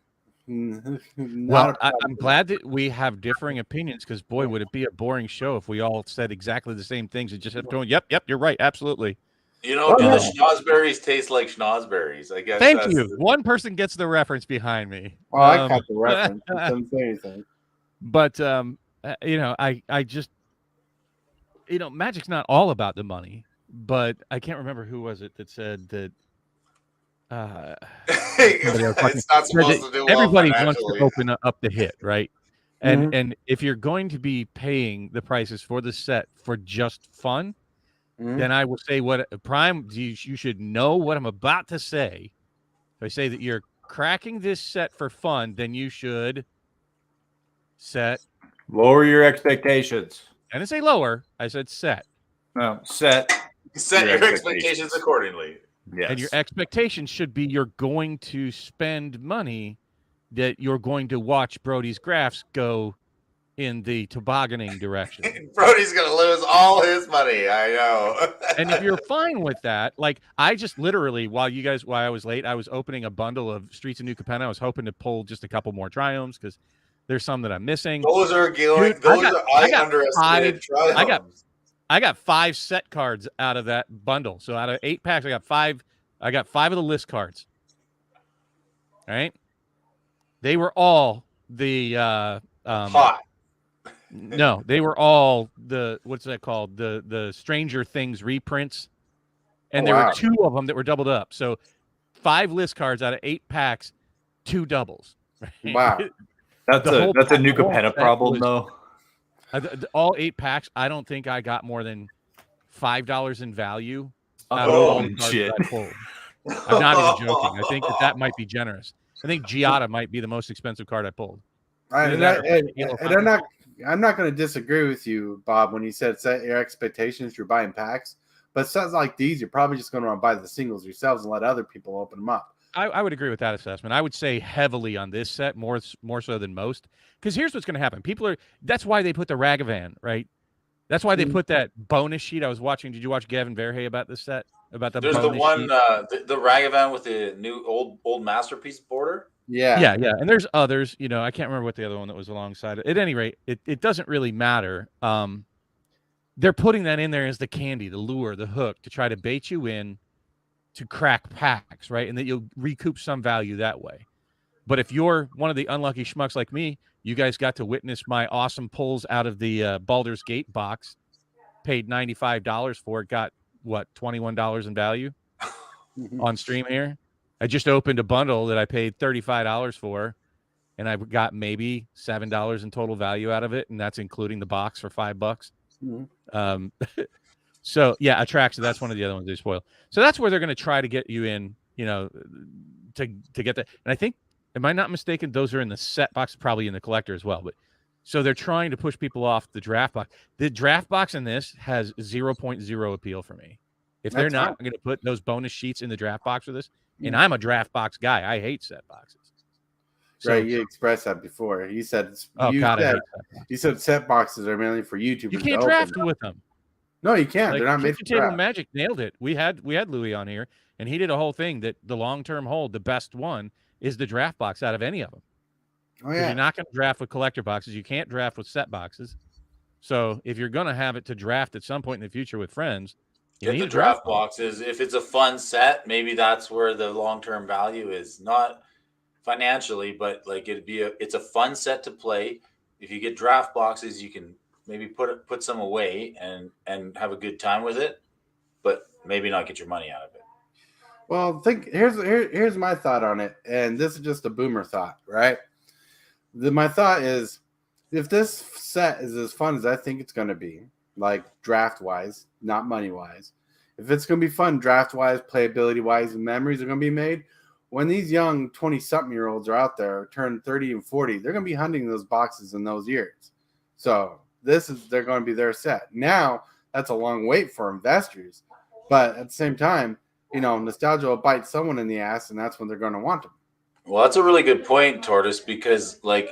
Well, I'm glad that we have differing opinions, because boy, would it be a boring show if we all said exactly the same things and just kept going, yep, you're right, absolutely. Do the schnozberries taste like schnozberries? I guess. Thank you. One person gets the reference behind me. Oh, I caught the reference. I didn't say anything. But I just, Magic's not all about the money. But I can't remember who was it that said that. It's not supposed to do well everybody wants to open up the hit, right? And if you're going to be paying the prices for the set for just fun, then I will say what Prime, you should know what I'm about to say. If I say that you're cracking this set for fun, then you should lower your expectations. I didn't say lower. I said set. No, set your expectations accordingly. Yes. And your expectations should be you're going to spend money that you're going to watch Brody's graphs go in the tobogganing direction. Brody's going to lose all his money. I know. And if you're fine with that, like I just literally, while I was late, I was opening a bundle of Streets of New Capenna. I was hoping to pull just a couple more triumphs because there's some that I'm missing. Those are going. Dude, I underestimated triumphs. I got 5 set cards out of that bundle. So out of 8 packs, I got 5 of the list cards. All right. They were all the hot. No, they were all the what's that called? The Stranger Things reprints. And there were 2 of them that were doubled up. So 5 list cards out of 8 packs, 2 doubles. Right? Wow. That's a New Capenna problem though. All 8 packs, I don't think I got more than $5 in value. Oh shit! I'm not even joking. I think that might be generous. I think Giada might be the most expensive card I pulled. I'm not going to disagree with you, Bob, when you said set your expectations. You're buying packs, but sets like these, you're probably just going to buy the singles yourselves and let other people open them up. I would agree with that assessment. I would say heavily on this set, more so than most. Because here's what's going to happen. That's why they put the Ragavan, right? That's why they put that bonus sheet. I was watching. Did you watch Gavin Verhey about this set? About the There's bonus the one, sheet? the Ragavan with the new old masterpiece border. Yeah. And there's others. I can't remember what the other one that was alongside it. At any rate, it doesn't really matter. They're putting that in there as the candy, the lure, the hook to try to bait you in to crack packs, right? And that you'll recoup some value that way. But if you're one of the unlucky schmucks like me, you guys got to witness my awesome pulls out of the Baldur's Gate box, paid $95 for it, got what, $21 in value on stream here. I just opened a bundle that I paid $35 for, and I got maybe $7 in total value out of it, and that's including the box for $5. So yeah, Atraxa, that's one of the other ones they spoil. So that's where they're going to try to get you in, to get that. And I think, am I not mistaken? Those are in the set box, probably in the collector as well. But so they're trying to push people off the draft box. The draft box in this has 0.0 appeal for me. If they're not going to put those bonus sheets in the draft box for this, and I'm a draft box guy, I hate set boxes. So, right, you expressed that before. You said you said set boxes are mainly for YouTubers. You can't draft with them. No, you can't. Like, they're not made for Table draft. Magic nailed it. We had Louis on here, and he did a whole thing that the long-term hold, the best one, is the draft box out of any of them. Oh yeah. You're not going to draft with collector boxes. You can't draft with set boxes. So if you're going to have it to draft at some point in the future with friends, you need the draft boxes. If it's a fun set, maybe that's where the long-term value is. Not financially, but like it's a fun set to play. If you get draft boxes, you can maybe put some away and have a good time with it, but maybe not get your money out of it. Well, here's my thought on it, and this is just a boomer thought, right? My thought is, if this set is as fun as I think it's going to be, like draft-wise, not money-wise, if it's going to be fun draft-wise, playability-wise, and memories are going to be made, when these young 20-something-year-olds are out there, turn 30 and 40, they're going to be hunting those boxes in those years. So they're going to be their set. Now, that's a long wait for investors, but at the same time, nostalgia will bite someone in the ass, and that's when they're going to want them. Well, that's a really good point, Tortoise, because like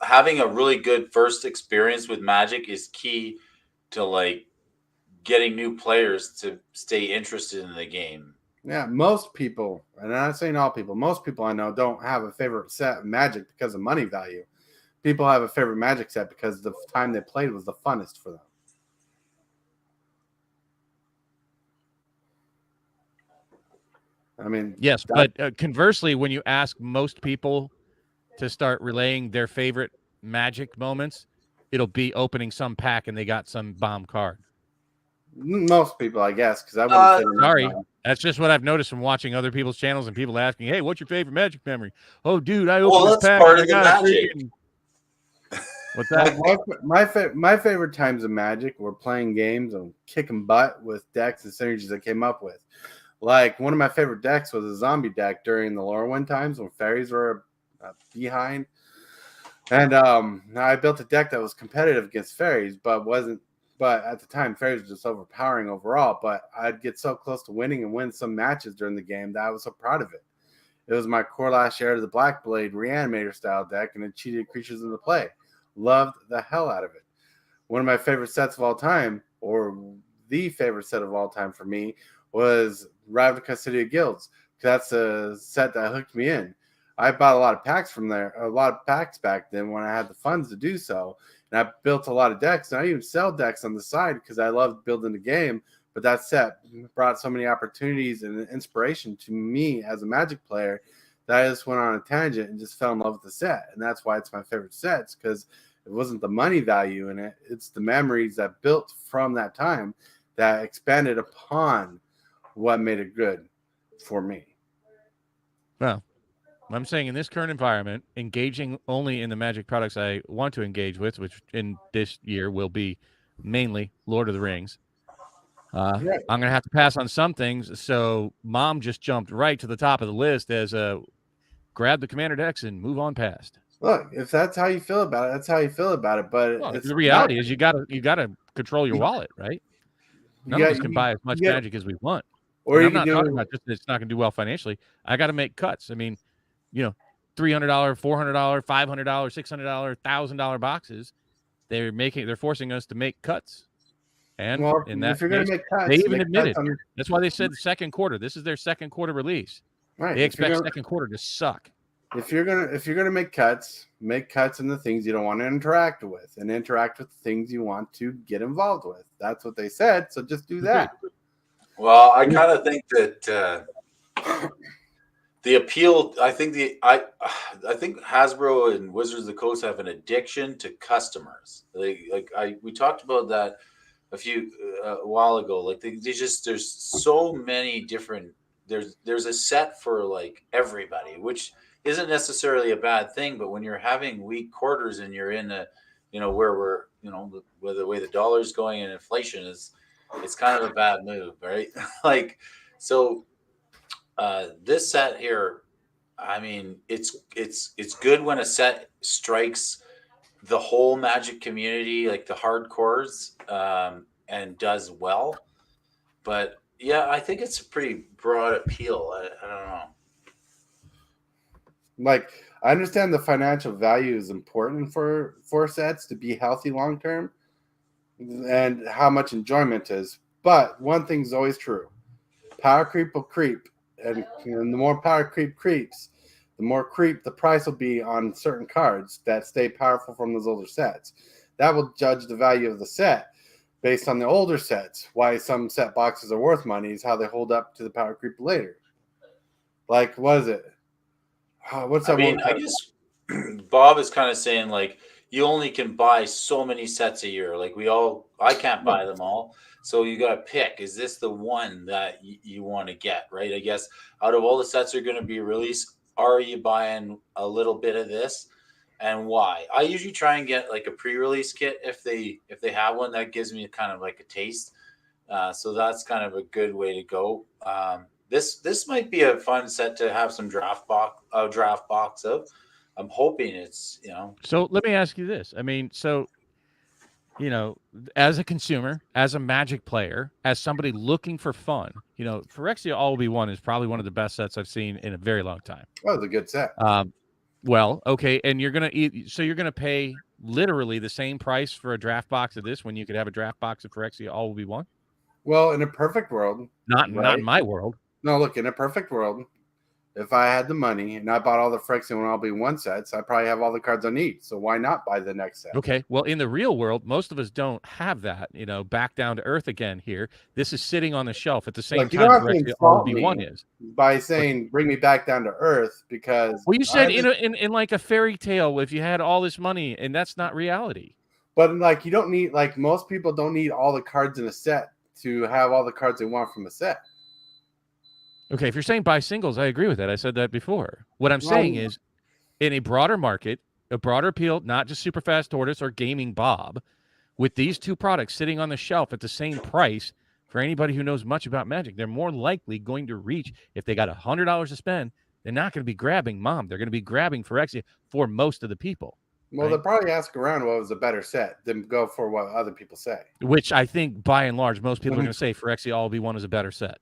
having a really good first experience with Magic is key to like getting new players to stay interested in the game. Yeah, most people, and I'm not saying all people, most people I know don't have a favorite set of Magic because of money value. People have a favorite Magic set because the time they played was the funnest for them. I mean, yes, but conversely, when you ask most people to start relaying their favorite Magic moments, it'll be opening some pack and they got some bomb card. Most people, I guess, because I wouldn't say sorry. That's just what I've noticed from watching other people's channels and people asking, "Hey, what's your favorite Magic memory?" Oh, dude, I opened this pack. Part and of the I got Magic. What's that? My favorite times of Magic were playing games and kicking butt with decks and synergies I came up with. Like one of my favorite decks was a zombie deck during the Lorwyn times when fairies were behind. And I built a deck that was competitive against fairies, but at the time fairies were just overpowering overall. But I'd get so close to winning and win some matches during the game that I was so proud of it. It was my core last Heir to the Black Blade Reanimator style deck, and it cheated creatures into play. Loved the hell out of it. One of my favorite sets of all time, or the favorite set of all time for me, was Ravnica City of Guilds. That's a set that hooked me in. I bought a lot of packs from there, a lot of packs back then when I had the funds to do so. And I built a lot of decks, and I even sell decks on the side because I loved building the game. But that set brought so many opportunities and inspiration to me as a Magic player that I just went on a tangent and just fell in love with the set. And that's why it's my favorite sets, because it wasn't the money value in it. It's the memories that built from that time that expanded upon what made it good for me. Well, I'm saying in this current environment, engaging only in the Magic products I want to engage with, which in this year will be mainly Lord of the Rings. I'm going to have to pass on some things. So Mom just jumped right to the top of the list as grab the Commander decks and move on past. Look, if that's how you feel about it, that's how you feel about it. But the reality is you gotta control your wallet, right? None of us can buy as much Magic as we want. Or I'm not talking about just that it's not going to do well financially. I got to make cuts. I mean, $300, $400, $500, $600, $1,000 boxes. They're forcing us to make cuts. And in that case, they even admitted. That's why they said the second quarter. This is their second quarter release. Right. They expect second quarter to suck. If you're gonna make cuts in the things you don't want to interact with, and interact with the things you want to get involved with. That's what they said. So just do that. Well, I kind of think that the appeal. I think Hasbro and Wizards of the Coast have an addiction to customers. We talked about that a while ago. Like there's so many different. There's a set for like everybody, which isn't necessarily a bad thing. But when you're having weak quarters and you're in where the way the dollar's going and inflation is, it's kind of a bad move, right? This set here, I mean, it's good when a set strikes the whole Magic community, like the hardcores, and does well. But yeah, I think it's a pretty broad appeal. I don't know. Like, I understand the financial value is important for sets to be healthy long term, and how much enjoyment is. But one thing's always true: power creep will creep, and the more power creep creeps, the more creep the price will be on certain cards that stay powerful from those older sets. That will judge the value of the set based on the older sets. Why some set boxes are worth money is how they hold up to the power creep later. Like, what is it? What's that? I guess Bob is kind of saying like you only can buy so many sets a year. Like I can't buy them all. So you got to pick. Is this the one that you want to get, right? I guess out of all the sets that are going to be released, are you buying a little bit of this, and why? I usually try and get like a pre-release kit if they have one. That gives me kind of like a taste. So that's kind of a good way to go. This might be a fun set to have some draft box of. I'm hoping it's. So let me ask you this. I mean, as a consumer, as a Magic player, as somebody looking for fun, Phyrexia All Will Be One is probably one of the best sets I've seen in a very long time. Oh, it's a good set. Well, okay, and you're gonna pay literally the same price for a draft box of this when you could have a draft box of Phyrexia All Will Be One? Well, in a perfect world, not in my world. No, look, in a perfect world, if I had the money and I bought all the Phyrexia All Will Be One sets, I probably have all the cards I need. So why not buy the next set? Okay, well, in the real world, most of us don't have that. Back down to earth again here. This is sitting on the shelf at the same time Phyrexia All Will Be One is. By saying bring me back down to earth because. Well, you said in like a fairy tale if you had all this money, and that's not reality. But like you don't need most people don't need all the cards in a set to have all the cards they want from a set. Okay, if you're saying buy singles, I agree with that. I said that before. What I'm saying is, in a broader market, a broader appeal, not just Super Fast Tortoise or Gaming Bob, with these two products sitting on the shelf at the same price. For anybody who knows much about Magic, they're more likely going to reach, if they got $100 to spend, they're not going to be grabbing Mom. They're going to be grabbing Phyrexia for most of the people. Well, they'll probably ask around what was a better set than go for what other people say. Which I think, by and large, most people are going to say Phyrexia All Be One is a better set.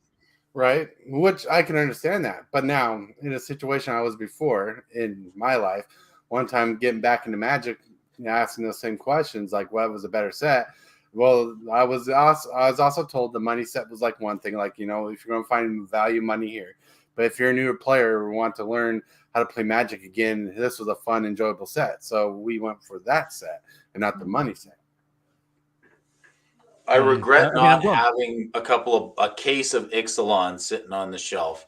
Right? Which I can understand that. But now, in a situation I was before in my life, one time getting back into Magic, asking those same questions, like what was a better set? Well, I was also told the money set was like one thing, like, if you're going to find value money here. But if you're a newer player or want to learn how to play Magic again, this was a fun, enjoyable set. So we went for that set and not the money set. I regret not having a case of Ixalan sitting on the shelf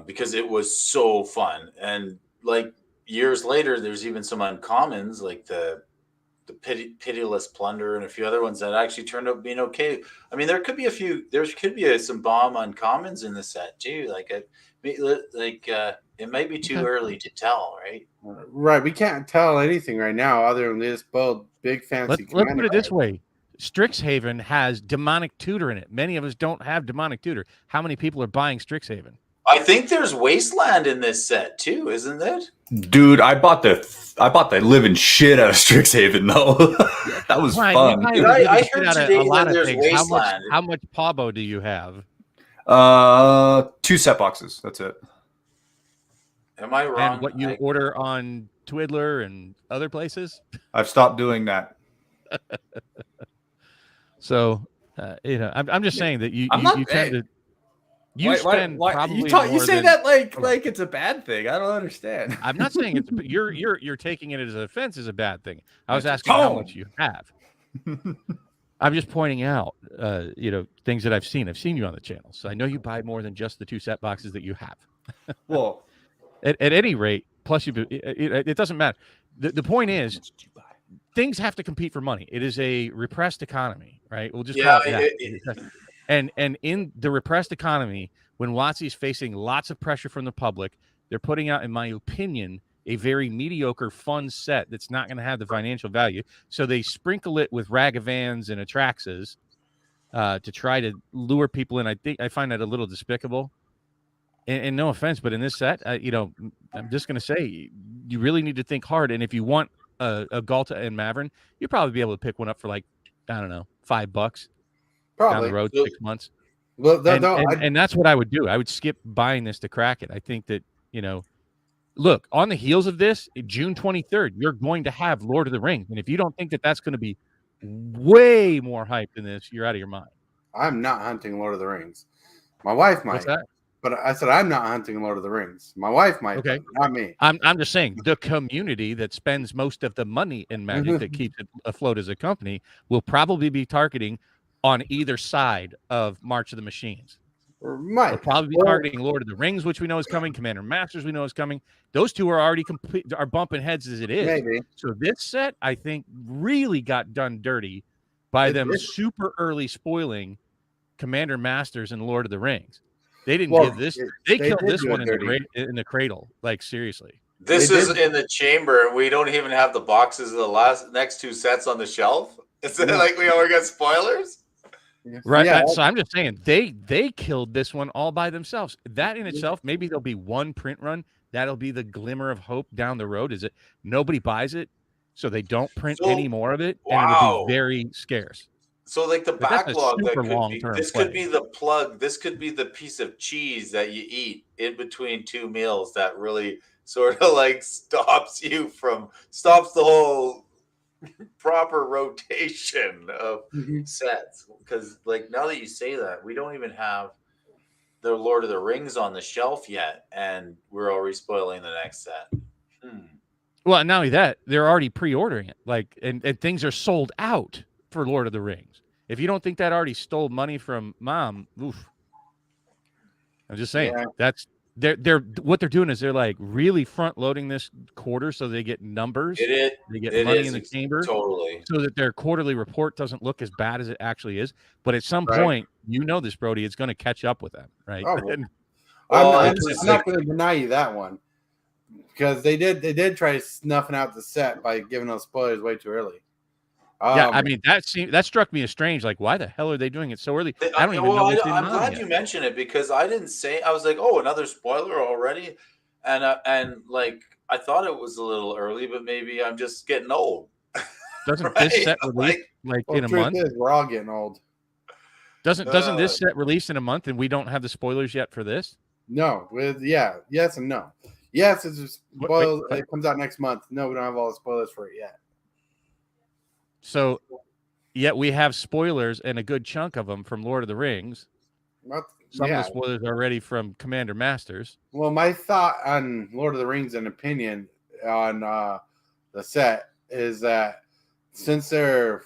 because it was so fun. And like years later, there's even some uncommons like the Pitiless Plunder and a few other ones that actually turned out being okay. I mean, there could be some bomb uncommons in the set too. It might be too early to tell, right? Right. We can't tell anything right now other than this build big fancy. Let's put it this way. Strixhaven has Demonic Tutor in it. Many of us don't have Demonic Tutor. How many people are buying Strixhaven? I think there's Wasteland in this set too, isn't it? Dude, I bought the living shit out of Strixhaven though. That was fun. Dude, I heard today that there's Wasteland. How much Pabo do you have? 2 set boxes. That's it. Am I wrong? And what you order on Twiddler and other places? I've stopped doing that. So, I'm just saying that you tend to. You spend probably you say that like it's a bad thing. I don't understand. I'm not saying it's you're taking it as an offense as a bad thing. I was asking how much you have. I'm just pointing out, things that I've seen. I've seen you on the channel, so I know you buy more than just the 2 set boxes that you have. Well, at any rate, plus it doesn't matter. The point is, things have to compete for money. It is a repressed economy, right? We'll just call it that. And in the repressed economy, when WotC's facing lots of pressure from the public, they're putting out, in my opinion, a very mediocre, fun set that's not going to have the financial value. So they sprinkle it with Ragavans and Atraxas to try to lure people in. I find that a little despicable. And no offense, but in this set, I'm just going to say, you really need to think hard. And if you want a Galta and Mavrin, you'll probably be able to pick one up for like, I don't know, $5. Probably. Down the road, 6 months. Well, and that's what I would do. I would skip buying this to crack it. I think that, look, on the heels of this, June 23rd, you're going to have Lord of the Rings. And if you don't think that that's going to be way more hype than this, you're out of your mind. I'm not hunting Lord of the Rings. My wife might. What's that? But I said I'm not hunting Lord of the Rings. My wife might. Okay. Not me. I'm just saying the community that spends most of the money in Magic that keeps it afloat as a company will probably be targeting on either side of March of the Machines. They'll probably be targeting Lord of the Rings, which we know is coming. Commander Masters, we know is coming. Those two are already are bumping heads as it is. Maybe. So this set, I think, really got done dirty by them super early spoiling Commander Masters and Lord of the Rings. They didn't give this. They killed this one in the cradle. Like, seriously. This is in the chamber, and we don't even have the boxes of the next 2 sets on the shelf. Is it like we already got spoilers? Right. Yeah. So I'm just saying they killed this one all by themselves. That in itself, maybe there'll be one print run. That'll be the glimmer of hope down the road. Is it nobody buys it, so they don't print any more of it, and it'll be very scarce. So like the backlog that could be the plug. This could be the piece of cheese that you eat in between 2 meals that really sort of like stops the whole proper rotation of sets. Because like now that you say that, we don't even have the Lord of the Rings on the shelf yet, and we're already spoiling the next set. Well, not only that, they're already pre-ordering it. Like, and things are sold out for Lord of the Rings. If you don't think that already stole money from Mom, oof. I'm just saying that's they're what they're doing is they're like really front loading this quarter so they get numbers. They get money in the chamber totally, so that their quarterly report doesn't look as bad as it actually is. But at some point, this, Brody, it's going to catch up with them, right? I'm not going to deny you that one. because they did try snuffing out the set by giving us spoilers way too early. Yeah, I mean that struck me as strange. Like, why the hell are they doing it so early? I don't even know. I'm glad you mentioned it because I didn't say. I was like, oh, another spoiler already, and like I thought it was a little early, but maybe I'm just getting old. Doesn't right? this set release like in a month? We're all getting old. Doesn't this set release in a month and we don't have the spoilers yet for this? No, yes and no. Yes, it's just spoiled. It comes out next month. No, we don't have all the spoilers for it yet. So, yet we have spoilers and a good chunk of them from Lord of the Rings. Some of the spoilers are already from Commander Masters. Well, my thought on Lord of the Rings and opinion on the set is that since they're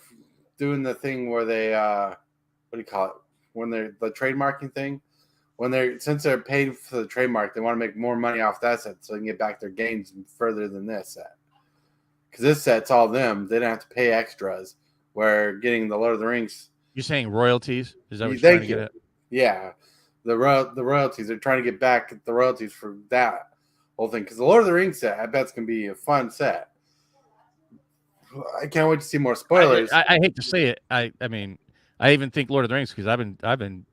doing the thing where they what do you call it when they're the trademarking thing, since they're paid for the trademark, they want to make more money off that set so they can get back their gains further than this set. Because this set's all them. They don't have to pay extras. Where getting the Lord of the Rings. You're saying royalties? Is that what you're trying to get at? Yeah. The royalties. They're trying to get back the royalties for that whole thing. Because the Lord of the Rings set, I bet it's going to be a fun set. I can't wait to see more spoilers. I hate to say it. I mean, I even think Lord of the Rings because I've been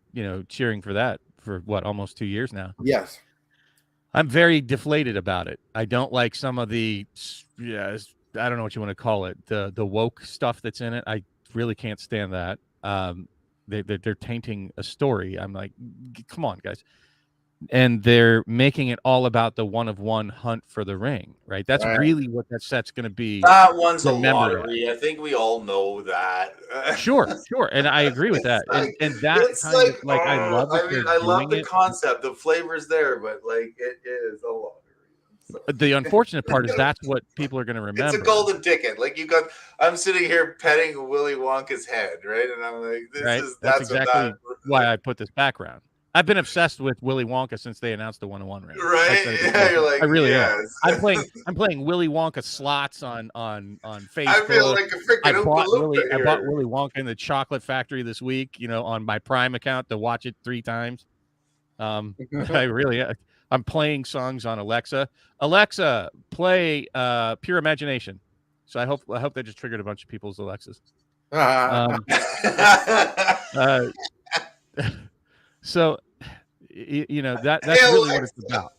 cheering for that for almost 2 years now. Yes. I'm very deflated about it. I don't like some of the I don't know what you want to call it. The woke stuff that's in it. I really can't stand that. They're tainting a story. I'm like, come on, guys. And they're making it all about the one-of-one hunt for the ring, right? That's really what that set's going to be. That one's a lottery. I think we all know that. Sure. And I agree with that. And that's kind of I love it. I love the concept. The flavor's there, but like it is a lottery. So. The unfortunate part is that's what people are going to remember. It's a golden ticket. Like I'm sitting here petting Willy Wonka's head, right? And I'm like, that's exactly why I put this background. I've been obsessed with Willy Wonka since they announced the 1-on-1 ring. Right? Yeah, you're like, I really am. I'm playing Willy Wonka slots on Facebook. I feel like a freaking I bought Willy Wonka in the Chocolate Factory this week, on my Prime account to watch it 3 times. I'm playing songs on Alexa. Alexa, play Pure Imagination. So I hope that just triggered a bunch of people's Alexas. So, that's really what it's about.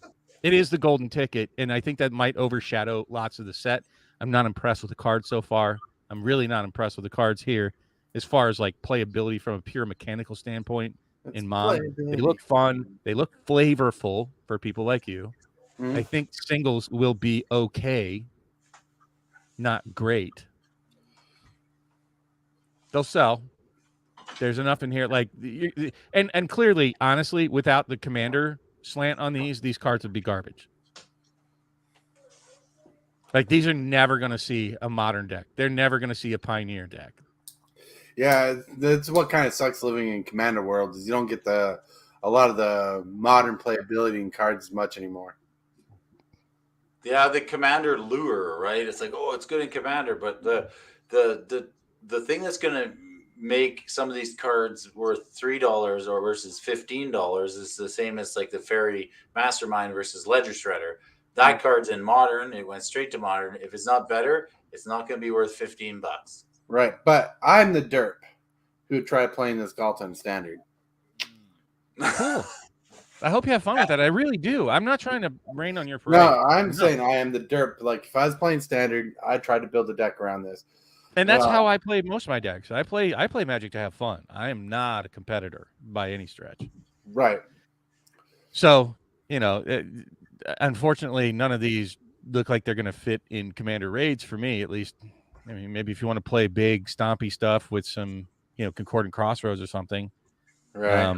It is the golden ticket, and I think that might overshadow lots of the set. I'm not impressed with the cards so far. I'm really not impressed with the cards here as far as like playability from a pure mechanical standpoint. In Mon, they look fun. They look flavorful for people like you. I think singles will be okay, not great. They'll sell. There's enough in here, and clearly, honestly, without the commander slant on these cards would be garbage. Like these are never going to see a modern deck. They're never going to see a pioneer deck. Yeah, that's what kind of sucks living in Commander world is you don't get a lot of the modern playability in cards as much anymore. Yeah, the Commander lure, right? It's like, oh, it's good in Commander, but the thing that's going to make some of these cards worth $3 or versus $15 is the same as like the Fairy Mastermind versus Ledger Shredder. That card's in Modern. It went straight to Modern. If it's not better, it's not going to be worth $15. Right, but I'm the derp who tried playing this Galton Standard. Cool. I hope you have fun with that. I really do. I'm not trying to rain on your parade. No, I'm saying I am the derp. Like if I was playing Standard, I tried to build a deck around this. And that's how I play most of my decks. I play Magic to have fun. I am not a competitor by any stretch. Right. So, unfortunately, none of these look like they're going to fit in Commander raids for me, at least. I mean, maybe if you want to play big, stompy stuff with some, Concordant Crossroads or something. Right.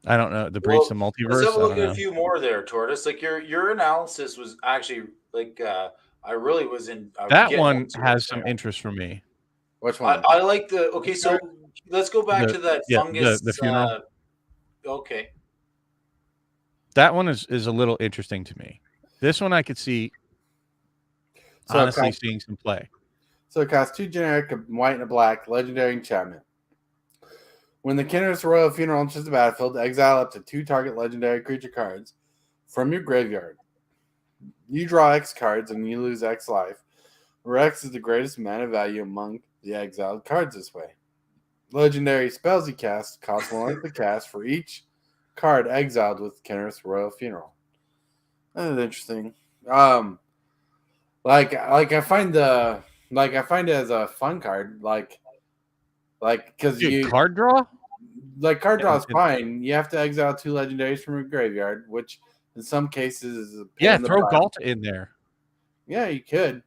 I don't know. The Breach of Multiverse. Let's have a look at a few more there, Tortoise. Like your analysis was actually like I really was in. That one has some interest for me. Which one? I like the. Okay, so let's go back to that fungus. The funeral. Okay. That one is a little interesting to me. This one I could see. So honestly, seeing some play. So it costs 2 generic, a white and a black, legendary enchantment. When the Kinder's Royal Funeral enters the battlefield, exile up to 2 target legendary creature cards from your graveyard. You draw X cards and you lose X life, where X is the greatest mana value among the exiled cards this way. Legendary spells you cast cost 1 life to cast for each card exiled with Kenrith's Royal Funeral. That is interesting. I find it as a fun card, because you card draw. Like card draw is fine. You have to exile 2 legendaries from your graveyard, which in some cases is a pain in the throw butt. Galta in there. Yeah, you could.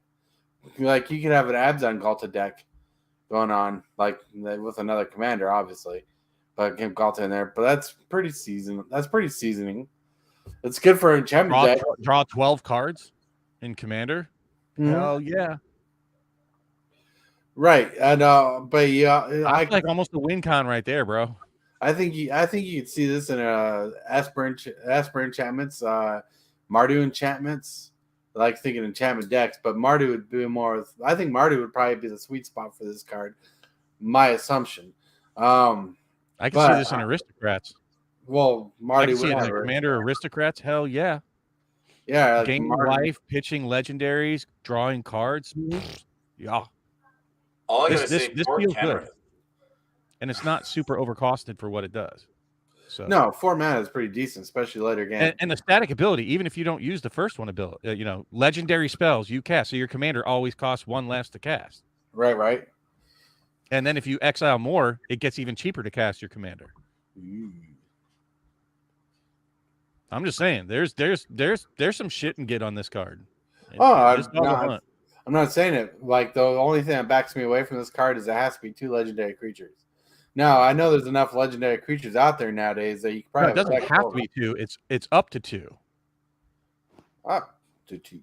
Like you could have an Abzan Galta deck going on, like with another commander, obviously, but get Galta in there. But that's pretty seasoning. It's good for enchantment deck. Draw 12 cards in commander. Mhm. Hell yeah! Right, and but yeah, I like almost a win con right there, bro. I think you could see this in Esper enchantments, Mardu enchantments. I like thinking enchantment decks, but Mardu would be more. I think Mardu would probably be the sweet spot for this card. My assumption. I can see this in aristocrats. Well, I Marty can see would it in have the commander aristocrats. Hell yeah! Yeah, like gaining life, pitching legendaries, drawing cards. Yeah. All I gotta This say, feels good, and it's not super overcosted for what it does. So no, 4 mana is pretty decent, especially later game. And the static ability, even if you don't use the first one ability, legendary spells you cast, so your commander always costs 1 less to cast. Right. And then if you exile more, it gets even cheaper to cast your commander. I'm just saying, there's some shit and get on this card. I'm not saying it. Like the only thing that backs me away from this card is it has to be 2 legendary creatures. Now I know there's enough legendary creatures out there nowadays that you can probably. It doesn't have to be 2. It's up to 2. Up to 2.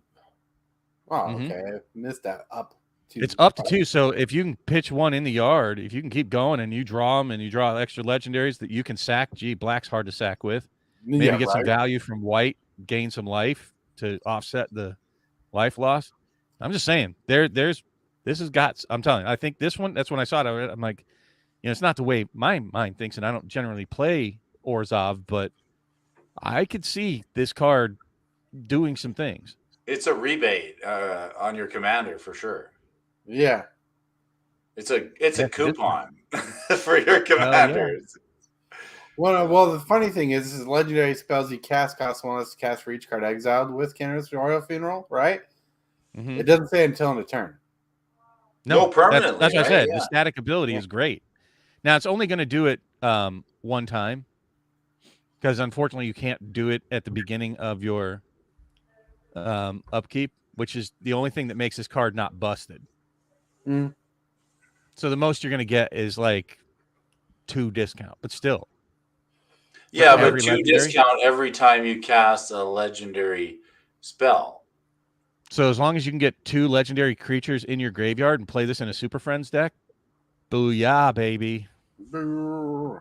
Oh, okay. I missed that. Up to. It's up to 2. So if you can pitch 1 in the yard, if you can keep going and you draw them and you draw extra legendaries that you can sack. Gee, black's hard to sack with. Maybe get some value from white, gain some life to offset the life loss. I'm just saying, this has got. I'm telling you, I think this one. That's when I saw it. I'm like, it's not the way my mind thinks, and I don't generally play Orzhov, but I could see this card doing some things. It's a rebate on your commander for sure. Yeah, it's a coupon for your commanders. Well, the funny thing is legendary spells you cast cost 1 less to cast for each card exiled with Kenrith's Royal Funeral, right? Mm-hmm. It doesn't say until in a turn. No, permanently. That's what I said. Yeah. The static ability is great. Now, it's only going to do it 1 time because, unfortunately, you can't do it at the beginning of your upkeep, which is the only thing that makes this card not busted. Mm. So the most you're going to get is like 2 discount, but still. Yeah, but 2 discount every time you cast a legendary spell. So as long as you can get 2 legendary creatures in your graveyard and play this in a Super Friends deck, booyah, baby. Because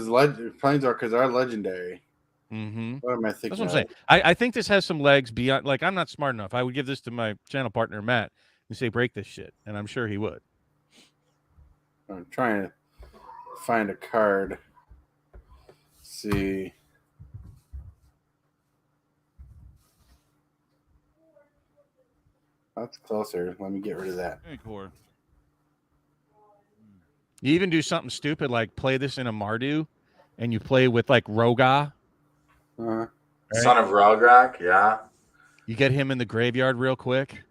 Planeswalkers are legendary. Mm-hmm. What am I thinking? That's what I'm saying. I think this has some legs beyond. Like, I'm not smart enough. I would give this to my channel partner Matt and say break this shit, and I'm sure he would. I'm trying to find a card. Let's see. That's closer. Let me get rid of that. Hey, Qore. You even do something stupid like play this in a Mardu, and you play with like Roga. Right? Son of Rograk, yeah. You get him in the graveyard real quick.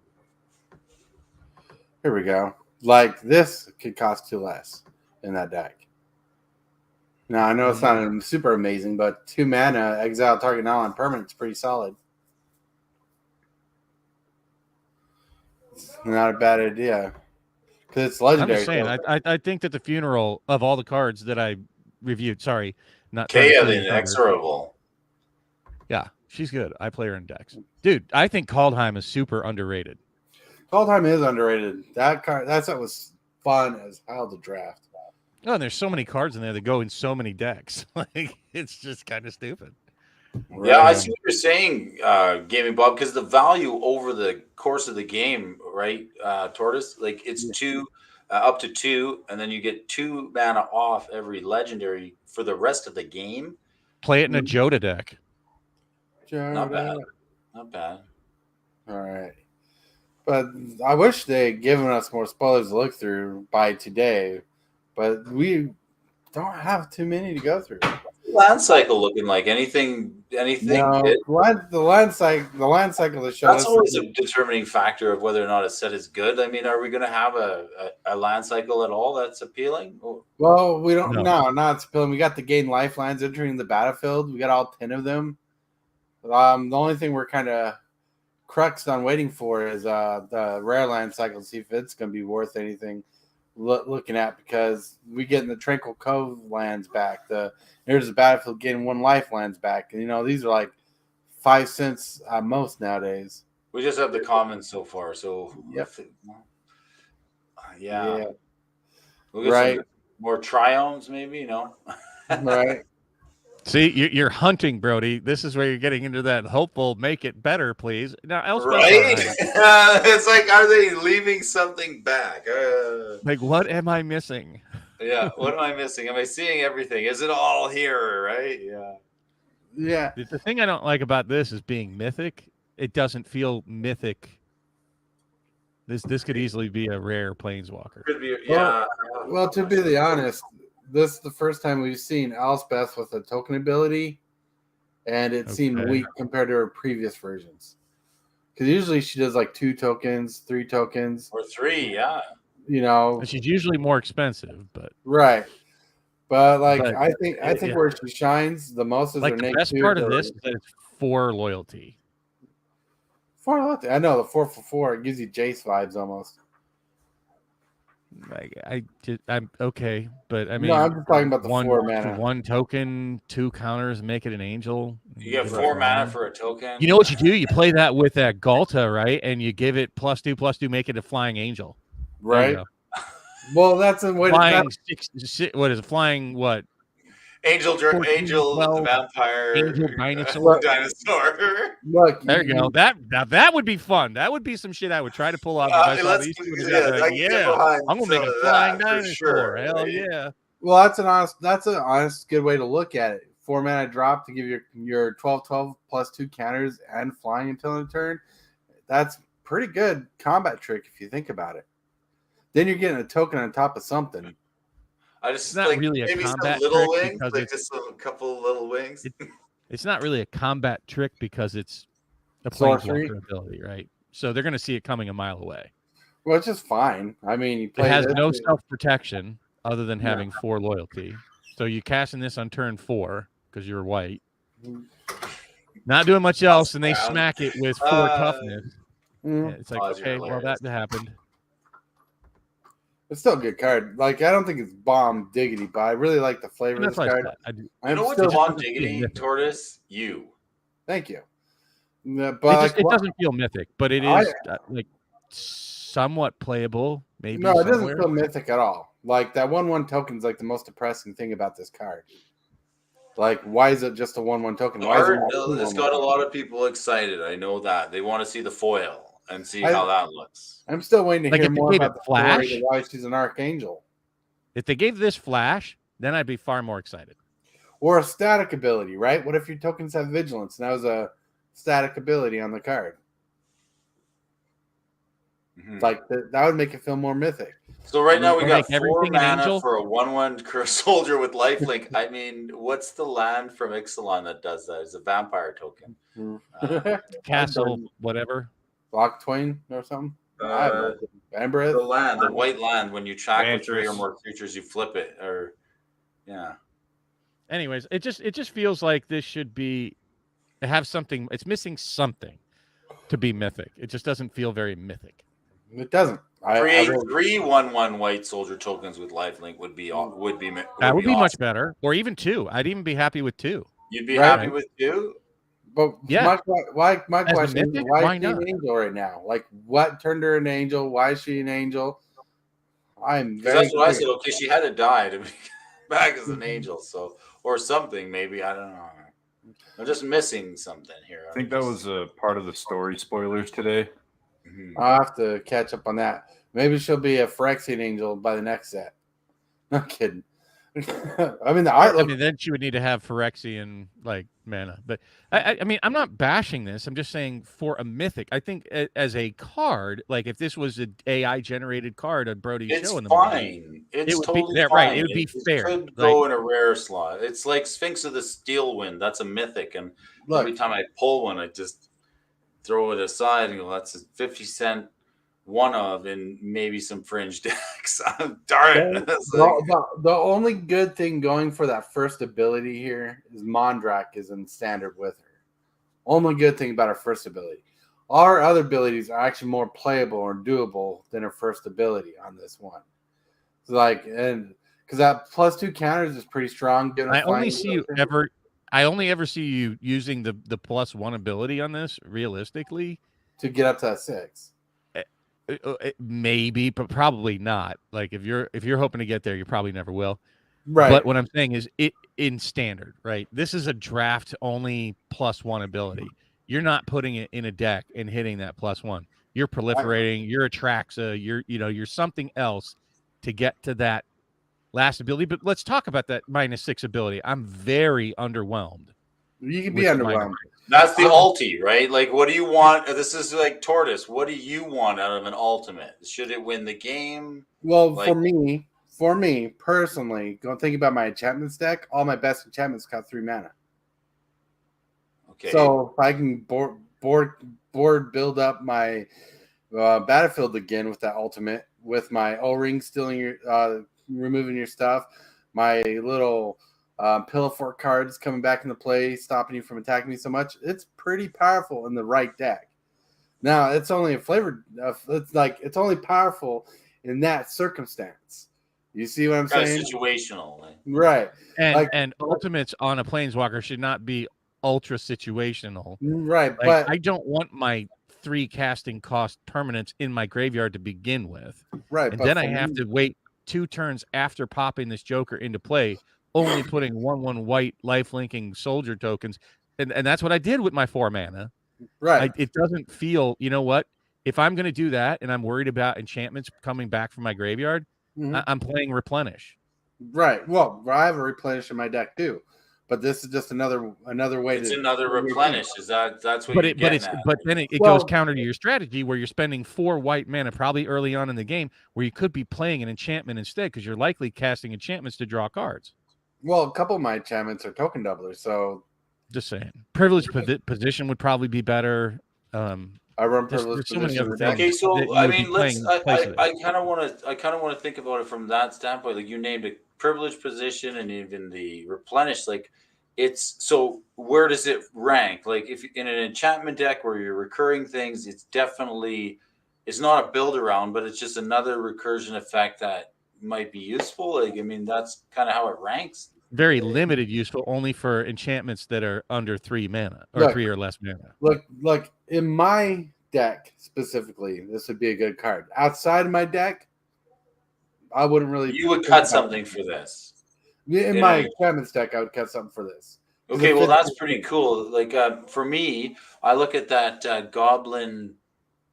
Here we go. Like this could cost 2 less in that deck. Now I know it's not super amazing, but 2 mana, exile target non permanent is pretty solid. It's not a bad idea because it's legendary. I'm just saying, I think that the funeral of all the cards that I reviewed, sorry, not Kaya the Inexorable. Yeah, she's good. I play her in decks, dude. I think Kaldheim is super underrated. Kaldheim is underrated. That card, that set was fun as hell to draft. Oh, and there's so many cards in there that go in so many decks. Like, it's just kind of stupid. Yeah, I see what you're saying, Gaming Bob, because the value over the course of the game, right, Tortoise, like it's 2, up to 2, and then you get 2 mana off every legendary for the rest of the game. Play it in a Joda deck. Not bad. Not bad. All right. But I wish they had given us more spoilers to look through by today. But we don't have too many to go through. Land cycle looking like anything No, good? the land cycle of the show. That's always a determining factor of whether or not a set is good. I mean, are we going to have a land cycle at all that's appealing? Well, we don't. No. No, not appealing. We got the gain lifelines entering the battlefield. We got all 10 of them. The only thing we're kind of cruxed on waiting for is the rare land cycle to see if it's going to be worth anything looking at, because we getting the Tranquil Cove lands back. There's the battlefield getting 1 life lands back. And, these are like 5 cents at most nowadays. We just have the commons so far. So, Yep. Yeah. We'll get Right. some more triomes, maybe, Right. See, you're hunting, Brody. This is where you're getting into that hopeful, make it better, please. Now, Elspeth, Right? It's like, are they leaving something back? like, what am I missing? Yeah. What am I missing? Am I seeing everything? Is it all here? Right? Yeah. Yeah. The thing I don't like about this is being mythic. It doesn't feel mythic. This could easily be a rare planeswalker. Could be. Yeah. Well, to be honest, this is the first time we've seen Elspeth with a token ability, and it seemed Okay. weak compared to her previous versions. Because usually she does like 2 tokens, 3 tokens, Or 3. Yeah. And she's usually more expensive, but right. But like But, I think yeah. where she shines the most is like her the next best 2 part of this abilities. is that it's 4 loyalty. 4 loyalty. I know the 4 for 4. It gives you Jace vibes almost. Like I'm okay, but I mean, No, I'm just talking about the one 4 mana. 1 token, 2 counters, make it an angel. You get 4 mana for a token. You know what you do? You play that with that Galta, right? And you give it +2/+2, make it a flying angel. There you Right. go. Well, that's a way Flying what is it? Flying what? Angel, 14, Angel, 12, vampire, Angel, dinosaur. dinosaur. look. There you go. That would be fun. That would be some shit I would try to pull off if I saw these two together. I can get Yeah, behind I'm gonna make some a of flying that for dinosaur. sure, Hell right? yeah. Well, that's an honest good way to look at it. 4 mana drop to give your 12/12 +2 counters and flying until end turn. That's pretty good combat trick if you think about it. Then you're getting a token on top of something. I just It's not like really a maybe some combat little trick wings, because like it's- just a couple little wings. It's not really a combat trick because it's a Sorcery. planeswalker ability, right? So they're gonna see it coming a mile away. Well, it's just fine. I mean, you It play has this, no self-protection other than Yeah. having 4 loyalty. So you casting this on turn 4 because you're white. Not doing much else, and they Brown. smack it with 4 toughness. Mm. Yeah, it's like, Pawz, you're okay, well, that hilarious. happened. It's still a good card. Like, I don't think it's bomb diggity, but I really like the flavor And of that's this why I card. said I do. You I'm know what's still, bomb doesn't feel diggity, mythic. Tortoise? You. thank you. Yeah, but It doesn't feel mythic, but it I- is like somewhat playable. Maybe no, it doesn't somewhere. feel mythic at all. Like that 1/1 token is like the most depressing thing about this card. Like, why is it just a 1/1 token? Why is it Art, not it's 2/1 got a tokens? lot of people excited. I know that. They want to see the foil and see I- how that looks. I'm still waiting to Like, hear if they more gave about it the story Flash? to why she's an archangel. If they gave this flash, then I'd be far more excited. Or a static ability, right? What if your tokens have vigilance? And that was a static ability on the card. Mhm. Like that would make it feel more mythic. So right now we Or got make 4 everything an mana angel? for a 1/1 curse soldier with lifelink. I mean, what's the land from Ixalan that does that? It's a vampire token. Castle, whatever. Block Twain or something. I have no clue. Embereth? The land, the white land. When you track with 3 or Rantress. more creatures, you flip it. Or yeah, Anyways, it just feels like this should be have something. It's missing something to be mythic. It just doesn't feel very mythic. It doesn't. I create really- 3 1/1 white soldier tokens with lifelink would be That would be awesome. much better, or even 2. I'd even be happy with 2. You'd be Right. happy with 2. But Yeah. my As a question is, mythic, why why is she not? an angel right now? Like, what turned her an angel? Why is she an angel? I'm Because very that's what I curious. said. Okay, she had to die to be back as an angel, so or something maybe. I don't know. I'm just missing something here. I think that was a part of the story spoilers today. Mhm. I'll have to catch up on that. Maybe she'll be a Phyrexian angel by the next set. No kidding. I mean, I mean, then she would need to have Phyrexian like mana. But I mean, I'm not bashing this. I'm just saying for a mythic, I think as a card, like if this was an AI generated card on Brody's It's show in the morning, fine. It's it would totally be fine. right. It would be fair. Could go in a rare slot. It's like Sphinx of the Steel Wind. That's a mythic, and every time I pull one, I just throw it aside and go, "That's a 50-cent one of, and maybe some fringe decks." Darn it! The only good thing going for that first ability here is Mondrak is in standard with her. Only good thing about her first ability. Our other abilities are actually more playable or doable than her first ability on this one. So and because that +2 counters is pretty strong. I only ever see you using the +1 ability on this realistically to get up to that 6. Maybe, but probably not. Like if you're hoping to get there, you probably never will. Right. But what I'm saying is it in standard, right? This is a draft only +1 ability. You're not putting it in a deck and hitting that +1. You're proliferating, you're Atraxa, you're something else to get to that last ability. But let's talk about that -6 ability. I'm very underwhelmed. You can be underwhelmed. That's the ulti, right? Like, what do you want? This is like Tortoise. What do you want out of an ultimate? Should it win the game? Well, for me personally, go think about my enchantments deck. All my best enchantments got 3 mana. Okay. So if I can board build up my battlefield again with that ultimate, with my O-ring stealing your removing your stuff, my little Pillow Fort cards coming back into play, stopping you from attacking me so much. It's pretty powerful in the right deck. Now it's only a flavored. It's only powerful in that circumstance. You see what I'm saying? Situational, right? And ultimates on a planeswalker should not be ultra situational, right? But I don't want my 3 casting cost permanents in my graveyard to begin with, right? And then I have to wait 2 turns after popping this Joker into play. Only putting 1/1 white life linking soldier tokens, and that's what I did with my 4 mana. Right. It doesn't feel. You know what? If I'm going to do that, and I'm worried about enchantments coming back from my graveyard, I'm playing replenish. Right. Well, I have a replenish in my deck too, but this is just another way. It's another replenish. Is that's what? But then it goes counter to your strategy where you're spending 4 white mana probably early on in the game, where you could be playing an enchantment instead because you're likely casting enchantments to draw cards. Well, a couple of my enchantments are token doublers, so just saying. Privileged position would probably be better. I run privileged position. Okay, so I mean, I kind of want to think about it from that standpoint. Like you named a privileged position and even the replenish. Like it's so where does it rank? Like if in an enchantment deck where you're recurring things, it's not a build around, but it's just another recursion effect that might be useful. Like I mean, that's kind of how it ranks. Very limited useful only for enchantments that are under 3 mana or 3 or less mana. Look in my deck specifically, this would be a good card. Outside of my deck, I wouldn't really. You would cut something for this. In my enchantments deck, I would cut something for this. Okay, well that's pretty cool. Like for me, I look at that goblin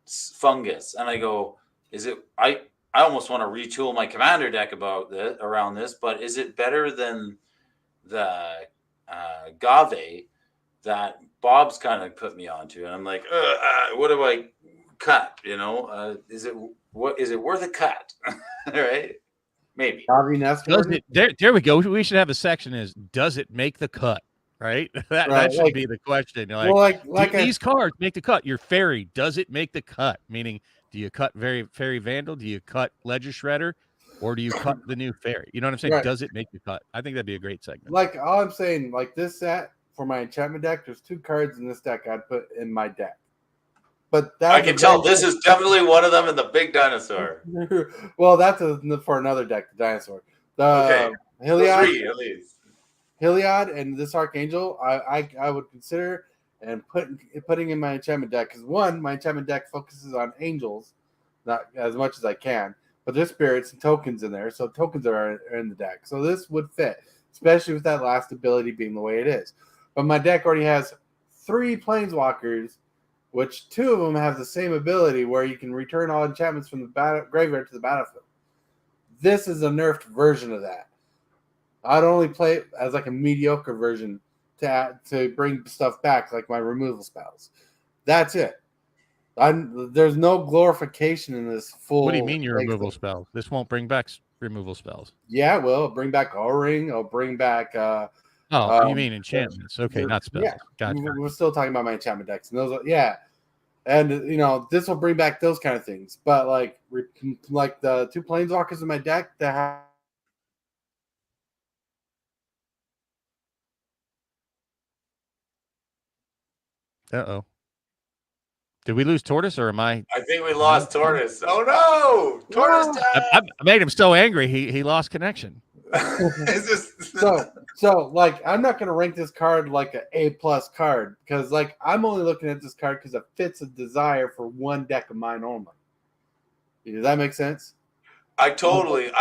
fungus and I go, is it I almost want to retool my commander deck around this, but is it better than the Gave that Bob's kind of put me onto? And I'm like, what do I cut? Is it worth a cut? Right? Maybe. There we go. We should have a section does it make the cut? Right? That should be the question. These cards make the cut. Your fairy, does it make the cut? Meaning, do you cut Fairy Vandal? Do you cut Ledger Shredder? Or do you cut the new fairy? You know what I'm saying? Right. Does it make the cut? I think that'd be a great segment. Like all I'm saying, like this set for my enchantment deck, there's 2 cards in this deck I'd put in my deck. But that I can tell this is definitely one of them in the big dinosaur. Well, that's for another deck, the dinosaur. The Heliod and this Archangel, I would consider and putting in my enchantment deck because my enchantment deck focuses on angels, not as much as I can, but there's spirits and tokens in there, so tokens are in the deck. So this would fit, especially with that last ability being the way it is. But my deck already has 3 planeswalkers, which 2 of them have the same ability where you can return all enchantments from the graveyard to the battlefield. This is a nerfed version of that. I'd only play it as like a mediocre version to bring stuff back, like my removal spells. That's it. There's no glorification in this full. What do you mean your removal spell? This won't bring back removal spells. Yeah, well, it'll bring back O-Ring. It'll bring back. You mean enchantments? Okay, not spells. Yeah, gotcha. We're still talking about my enchantment decks, and those, and this will bring back those kind of things. But like the 2 planeswalkers in my deck that have. Uh-oh. Did we lose Tortoise, or am I? I think we lost Tortoise. Oh no, Tortoise! I made him so angry he lost connection. So like I'm not gonna rank this card like an A+ card because like I'm only looking at this card because it fits a desire for one deck of mine only. Does that make sense? I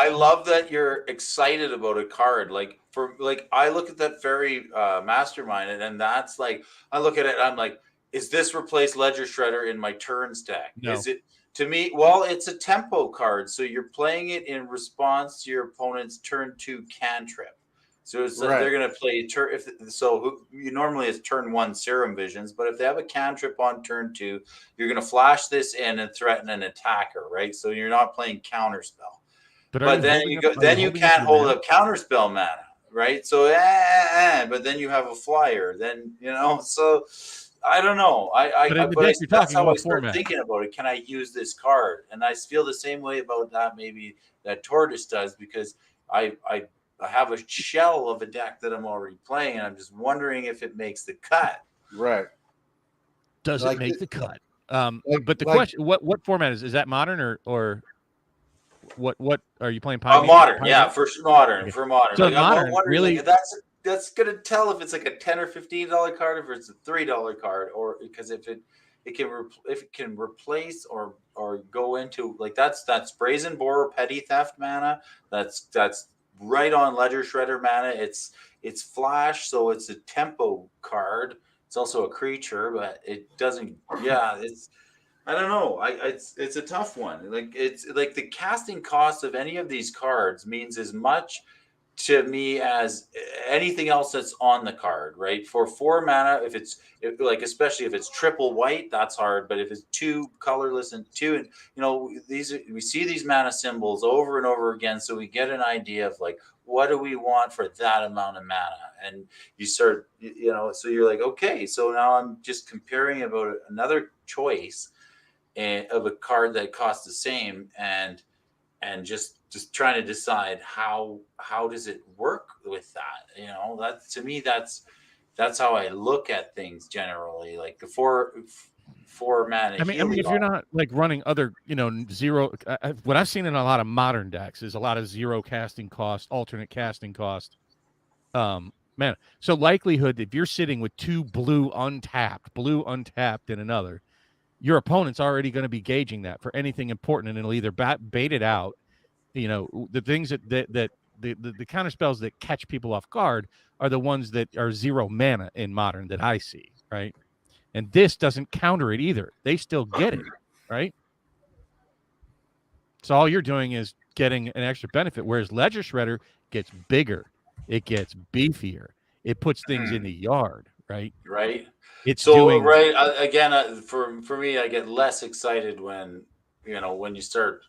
love that you're excited about a card. I look at that very mastermind, and that's like I look at it and I'm like, is this replace Ledger Shredder in my turns deck? No. Is it to me? Well, it's a tempo card, so you're playing it in response to your opponent's turn 2 cantrip. So it's like they're going to play normally it's turn 1 Serum Visions, but if they have a cantrip on turn 2, you're going to flash this in and threaten an attacker, right? So you're not playing counterspell. But then you can't hold up counterspell mana, right? So but then you have a flyer, then so I don't know. That's how I start thinking about it. Can I use this card? And I feel the same way about that maybe that Tortoise does, because I have a shell of a deck that I'm already playing, and I'm just wondering if it makes the cut. Right. Does it make the cut? But the question, what format is that? Modern or what are you playing? Modern, yeah, for modern. So modern, really, that's gonna tell if it's like a $10 or $15 card, if it's a $3 card, or because if it can replace or go into like that's Brazen Borer Petty Theft mana. That's right on Ledger Shredder mana. It's flash, so it's a tempo card. It's also a creature, but it doesn't. Yeah, it's. I don't know. It's a tough one. Like it's like the casting cost of any of these cards means as much to me as anything else that's on the card, right? For 4 mana, especially if it's triple white, that's hard. But if it's 2 colorless and 2, and we see these mana symbols over and over again, so we get an idea of like what do we want for that amount of mana, and you start, so you're like, okay, so now I'm just comparing about another choice of a card that costs the same, and just trying to decide how does it work with that. That to me that's how I look at things generally. Like the four mana. I mean, if you're not like running other, zero. What I've seen in a lot of modern decks is a lot of 0 casting cost, alternate casting cost. Man, so likelihood if you're sitting with 2 blue untapped in another, your opponent's already going to be gauging that for anything important, and it'll either bait it out. The things that the counter spells that catch people off guard are the ones that are 0 mana in modern that I see, right? And this doesn't counter it either. They still get it, right? So all you're doing is getting an extra benefit, whereas Ledger Shredder gets bigger, it gets beefier, it puts things in the yard, right? Right. It's so again, for me, I get less excited when you start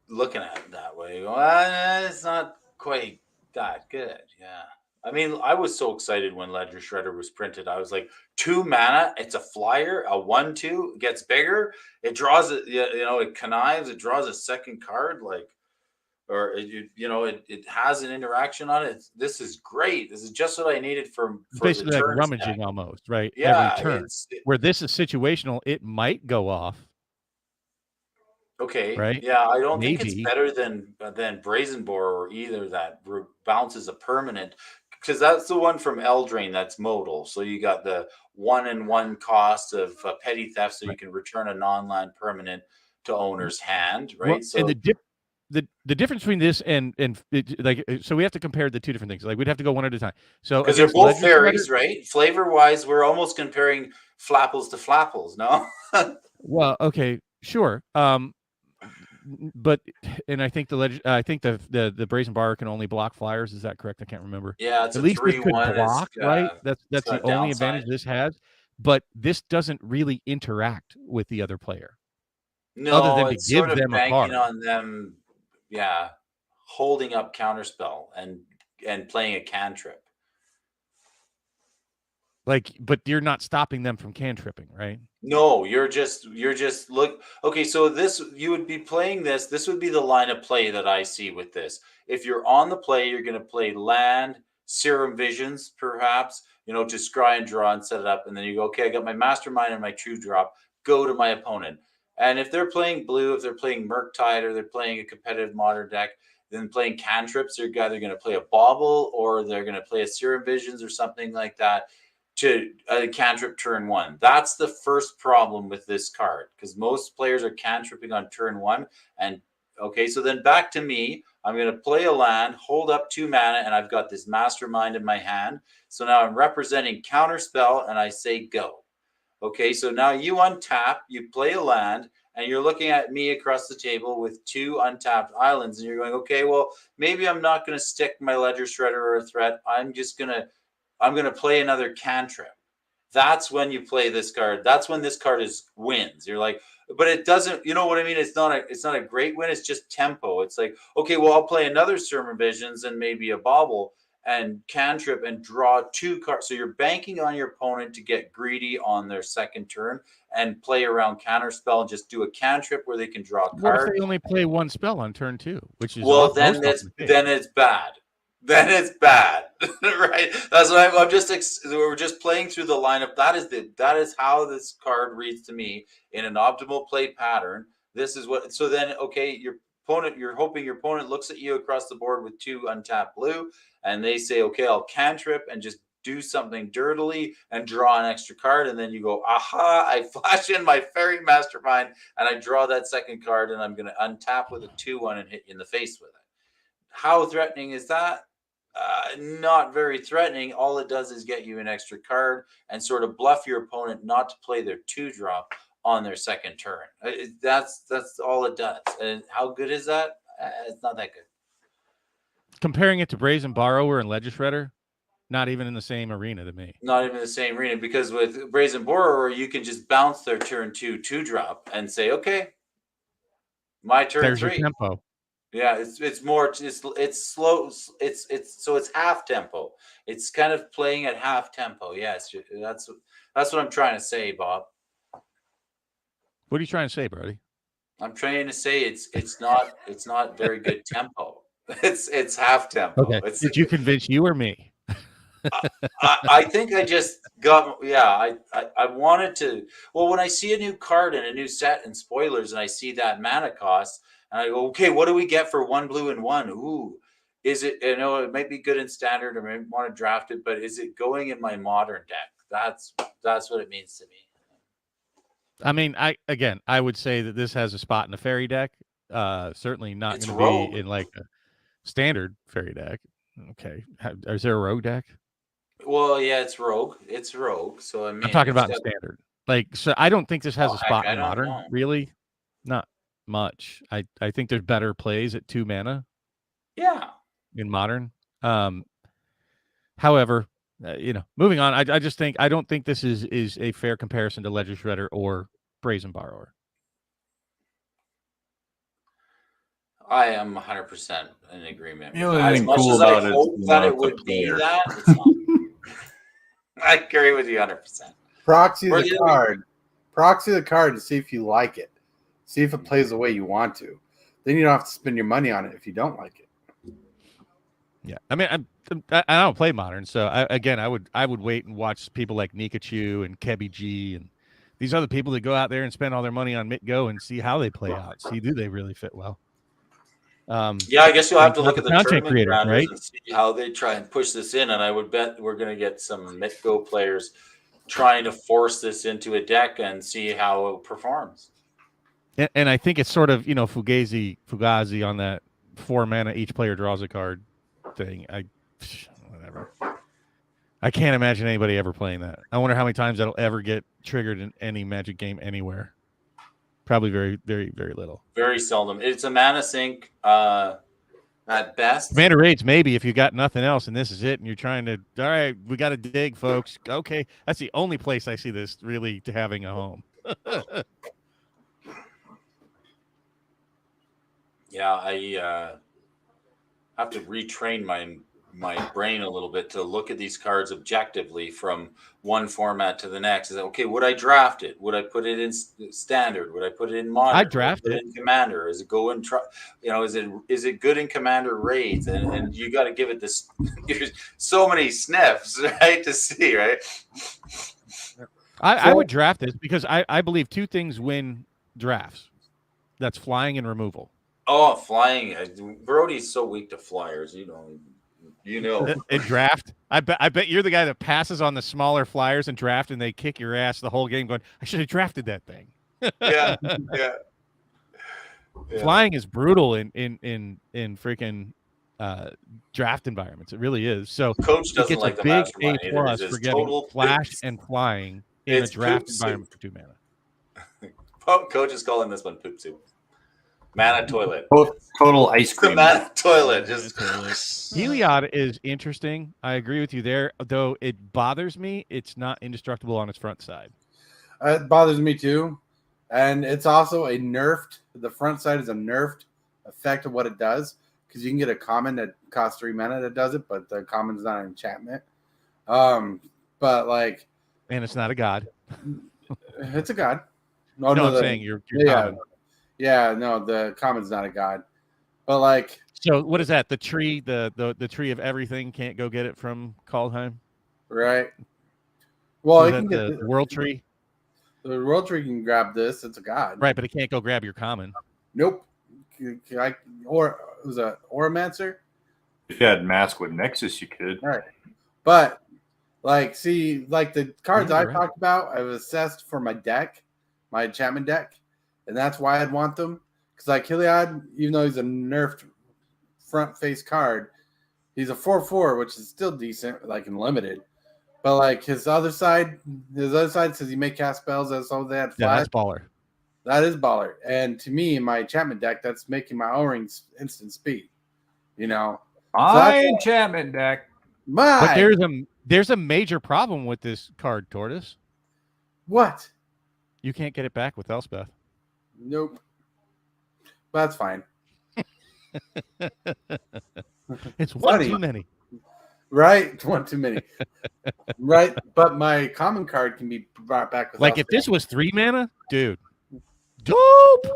looking at it that way. Well, it's not quite that good. Yeah. I mean, I was so excited when Ledger Shredder was printed. I was like, 2 mana, it's a flyer, a 1/2, gets bigger, it draws it, it connives, it draws a second card, it has an interaction on it. This is great. This is just what I needed for basically like rummaging almost, right? Yeah, every turn. Where this is situational, it might go off. Okay. Right. Yeah, I don't think it's better than Brazen Borer either. That bounces a permanent, because that's the one from Eldraine that's modal. So you got the 1/1 cost of Petty Theft, so you can return a non-land permanent to owner's hand, right? Well, so and the difference between this and so we have to compare the 2 different things. Like we'd have to go one at a time. So because they're both fairies, right? Flavor wise, we're almost comparing Flapples to Flapples, no? Well, okay, sure. but and I think I think the Brazen Bar can only block flyers. Is that correct? I can't remember. Yeah, it's At a least this could 3/1. block, right? That's it's the got a only downside. advantage this has. But this doesn't really interact with the other player. No, other than to it's give sort of them a banking card. on them, yeah, holding up counterspell and playing a cantrip. Like, but you're not stopping them from cantripping, right? No, you're just look. Okay, so this, you would be playing this. This would be the line of play that I see with this. If you're on the play, you're going to play land, Serum Visions, perhaps, to scry and draw and set it up. And then you go, okay, I got my Mastermind and my True Drop. Go to my opponent. And if they're playing blue, if they're playing Murktide, or they're playing a competitive modern deck, then playing cantrips, they're either going to play a Bauble or they're going to play a Serum Visions or something like that to a cantrip turn 1. That's the first problem with this card, because most players are cantripping on turn 1. And okay, so then back to me. I'm going to play a land, hold up 2 mana, and I've got this Mastermind in my hand. So now I'm representing Counterspell, and I say go. Okay, so now you untap, you play a land, and you're looking at me across the table with 2 untapped islands, and you're going, okay, well, maybe I'm not going to stick my Ledger Shredder or a threat. I'm going to play another cantrip. That's when you play this card. That's when this card wins. You're like, but it doesn't, you know what I mean? It's not a great win. It's just tempo. It's like, okay, well, I'll play another Serum Visions and maybe a Bauble and cantrip and draw 2 cards. So you're banking on your opponent to get greedy on their second turn and play around Counterspell and just do a cantrip where they can draw a card. What if they only play 1 spell on turn 2, which is then it's bad. Then it's bad, right? That's what we're just playing through the lineup. That is how this card reads to me in an optimal play pattern. This is what. So then, okay, you're hoping your opponent looks at you across the board with 2 untapped blue, and they say, okay, I'll cantrip and just do something dirtily and draw an extra card, and then you go, aha, I flash in my Fairy Mastermind and I draw that second card, and I'm going to untap with a 2/1 and hit you in the face with it. How threatening is that? Not very threatening. All it does is get you an extra card and sort of bluff your opponent not to play their 2-drop on their second turn. That's all it does. And how good is that? It's not that good. Comparing it to Brazen Borrower and Ledger Shredder, not even in the same arena to me. Not even the same arena, because with Brazen Borrower, you can just bounce their turn 2-drop and say, okay, my turn There's 3. Your tempo. Yeah, it's slow. It's half tempo. It's kind of playing at half tempo. Yes, that's what I'm trying to say, Bob. What are you trying to say, Brody? I'm trying to say it's not very good tempo. It's half tempo. Okay. Did you convince you or me? I think I just got, I wanted to. Well, when I see a new card and a new set and spoilers, and I see that mana cost, and I go, okay, what do we get for 1 blue and 1? Ooh, is it? I know it might be good in standard, or I might want to draft it, but is it going in my modern deck? That's what it means to me. I mean, I would say that this has a spot in the fairy deck. Certainly not going to be in like a standard fairy deck. Okay, is there a rogue deck? Well, yeah, it's rogue. It's rogue. So I mean, I'm talking about in standard. Like, so I don't think this has a spot in modern. Know. Really, not much. I think there's better plays at 2 mana. Yeah. In modern. However, moving on. I just think I don't think this is a fair comparison to Ledger Shredder or Brazen Borrower. I am 100% in agreement. The only thing cool about it is that it would be that. It's not. I agree with you 100%. Proxy the card. Proxy the card to see if you like it. See if it plays the way you want to. Then you don't have to spend your money on it if you don't like it. Yeah, I mean, I don't play modern, so I would wait and watch people like Nikachu and Kebby G and these other people that go out there and spend all their money on MitGo and see how they play out. See, do they really fit well? Yeah, I guess you'll have to look at the content creators, right? And see how they try and push this in. And I would bet we're going to get some MitGo players trying to force this into a deck and see how it performs. And I think it's sort of, Fugazi on that 4 mana, each player draws a card thing. Whatever. I can't imagine anybody ever playing that. I wonder how many times that'll ever get triggered in any Magic game anywhere. Probably very, very, very little. Very seldom. It's a mana sink at best. Commander raids, maybe if you got nothing else and this is it, and you're trying to. All right, we got to dig, folks. Okay, that's the only place I see this really having a home. Yeah, I have to retrain my brain a little bit to look at these cards objectively from one format to the next. Is that, okay, would I draft it? Would I put it in standard? Would I put it in modern? I draft it in commander. Is it go and try? Is it good in commander raids? And you got to give it this. So many sniffs, right, to see, right? I would draft this because I believe two things win drafts. That's flying and removal. Oh, flying! Brody's so weak to flyers. You know. In draft, I bet you're the guy that passes on the smaller flyers in draft, and they kick your ass the whole game. Going, I should have drafted that thing. Yeah. Flying is brutal in freaking draft environments. It really is. So Coach doesn't like the big mastermind A either. plus for getting flash and flying in a draft environment for 2 mana. Coach is calling this one poop soup. Mana toilet. Total ice cream. The mana toilet. Just Heliod is interesting. I agree with you there, though it bothers me. It's not indestructible on its front side. It bothers me too. And it's also a nerfed, the front side is a nerfed effect of what it does. Because you can get a common that costs 3 mana that does it, but the common's not an enchantment. But like, and it's not a god. It's a god. No, I'm saying you're common. Yeah, no, the common's not a god. But like, so what is that? The tree, the tree of everything can't go get it from Kaldheim, right? Well, it can get the world tree. The world tree can grab this. It's a god, right? But it can't go grab your common. Nope. Or it was a Oromancer. If you had Mask with Nexus, you could. Right. But like, see, like the cards I talked about, I've assessed for my deck, my enchantment deck, and that's why I'd want them. Because like Heliod, even though he's a nerfed front face card, he's a 4/4, which is still decent, like in limited. But like his other side says he may cast spells as though they had flash. Yeah, that's baller. That is baller. And to me, in my enchantment deck, that's making my O-rings instant speed. My enchantment deck. But there's a major problem with this card, Tortoise. What? You can't get it back with Elspeth. Nope. That's fine. It's one too many. Right? One too many. Right? But my common card can be brought back with Elspeth. If this was 3 mana, dude. Dope!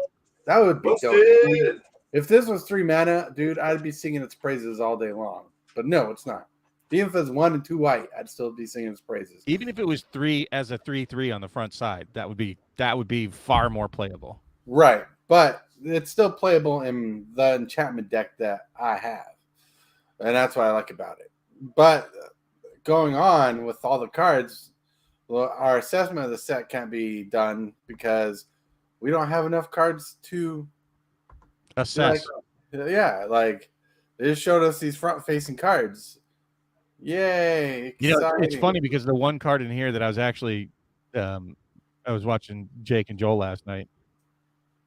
That would be dope. If this was 3 mana, dude, I'd be singing its praises all day long. But no, it's not. Even if it's 1 and 2 white, I'd still be singing its praises. Even if it was 3 as a 3/3 on the front side, that would be far more playable. Right. But it's still playable in the enchantment deck that I have. And that's what I like about it. But going on with all the cards, well, our assessment of the set can't be done because we don't have enough cards to assess. Like they just showed us these front-facing cards. Yay! It's funny because the one card in here that I was actually, I was watching Jake and Joel last night,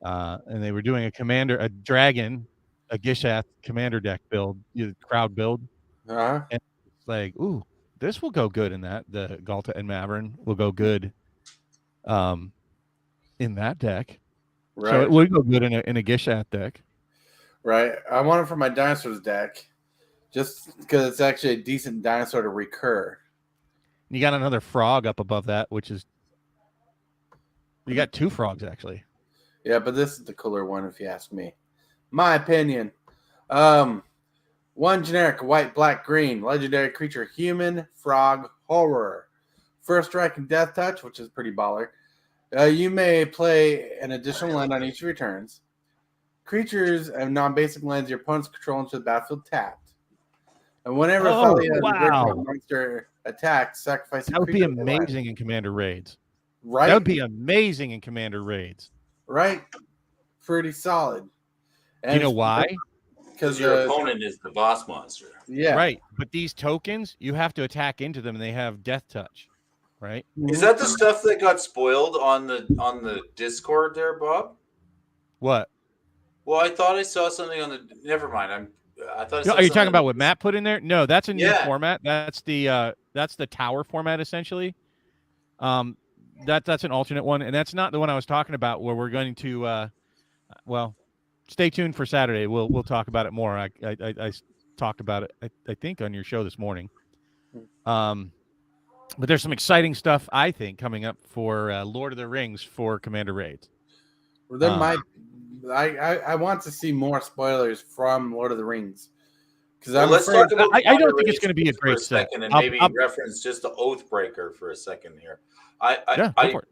and they were doing a dragon, a Gishath commander deck build, crowd build, and it's like, ooh, this will go good in that. The Galta and Maverick will go good, in that deck. Right. So it would go good in a Gishath deck. Right. I want it for my dinosaurs deck. Just because it's actually a decent dinosaur to recur. You got another frog up above that, which is... You got 2 frogs, actually. Yeah, but this is the cooler one, if you ask me. My opinion. 1 generic white, black, green. Legendary creature, human, frog, horror. First strike and death touch, which is pretty baller. You may play an additional land on each of your turns. Creatures and non-basic lands your opponents control into the battlefield tapped. And whenever a monster attacks, sacrifice a creature. That would be amazing in Commander Raids. Right? That would be amazing in Commander Raids. Right? Pretty solid. And you know why? Because your opponent is the boss monster. Yeah. Right. But these tokens, you have to attack into them and they have death touch. right? Is that the stuff that got spoiled on the Discord there, Bob? What? Well, I thought I saw something on the. Never mind. I thought I saw Are you something talking on about the what Matt put in there? No, that's a new Yeah. format. That's the tower format essentially. That's an alternate one, and that's not the one I was talking about. Where we're going to, well, stay tuned for Saturday. We'll talk about it more. I talked about it. I think on your show this morning. But there's some exciting stuff I think coming up for Lord of the Rings for Commander Raids. Well, there might. I want to see more spoilers from Lord of the Rings because Well, let's talk about. I don't think it's going to be a great for a second, and set. maybe reference just the Oathbreaker for a second here. Go for it.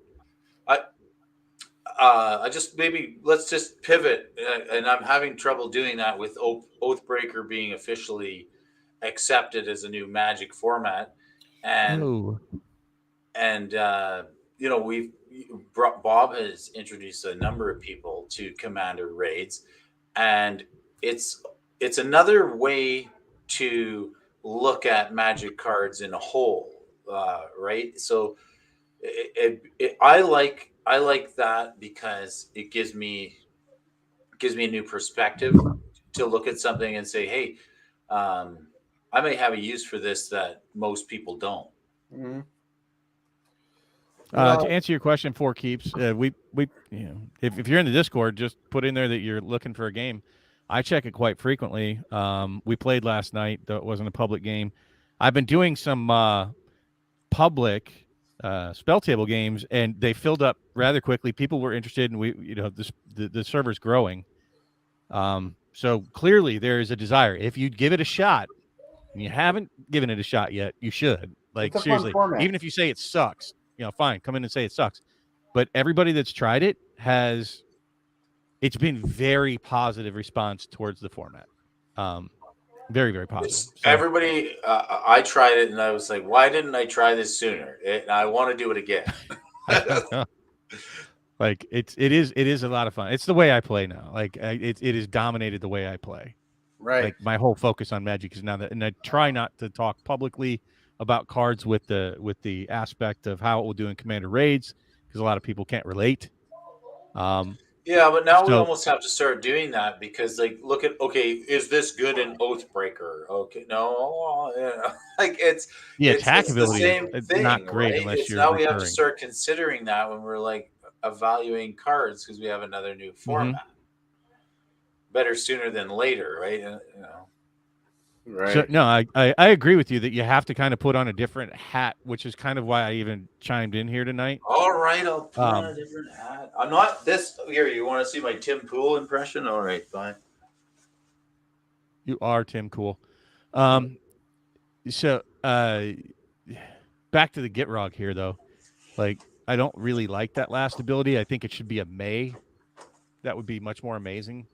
I just let's just pivot, and I'm having trouble doing that with Oathbreaker being officially accepted as a new Magic format, and Bob has introduced a number of people to Commander Raids, and it's another way to look at Magic cards in a whole, right? So I like that because it gives me a new perspective to look at something and say, hey, I may have a use for this that most people don't. Mm-hmm. To answer your question, for keeps, we if you're in the Discord, just put in there that you're looking for a game. I check it quite frequently. We played last night, though it wasn't a public game. I've been doing some public spell table games, and they filled up rather quickly. People were interested, and the server's growing. So clearly there is a desire. If you give it a shot, and you haven't given it a shot yet, you should. Like, seriously, even if you say it sucks, fine, come in and say it sucks. But everybody that's tried it it's been very positive response towards the format. Very, very positive. So, everybody, I tried it and I was like, why didn't I try this sooner? And I want to do it again. Like it is a lot of fun. It's the way I play now. Like it has dominated the way I play. Right. Like my whole focus on Magic is now that, and I try not to talk publicly about cards with the aspect of how it will do in Commander Raids, because a lot of people can't relate. Yeah, but now we almost have to start doing that because, like, look at, okay, is this good in Oathbreaker? Okay, no, it's attack ability. The same thing, not great, right? unless you're now recurring. we have to start considering that when we're like evaluating cards because we have another new format. Better sooner than later, right? Right. So, no, I agree with you that you have to kind of put on a different hat, which is kind of why I even chimed in here tonight. All right, I'll put on a different hat. I'm not this here. You want to see my Tim Pool impression? All right, fine. You are Tim Cool. So back to the Gitrog here, though. Like, I don't really like that last ability. I think it should be a May. That would be much more amazing.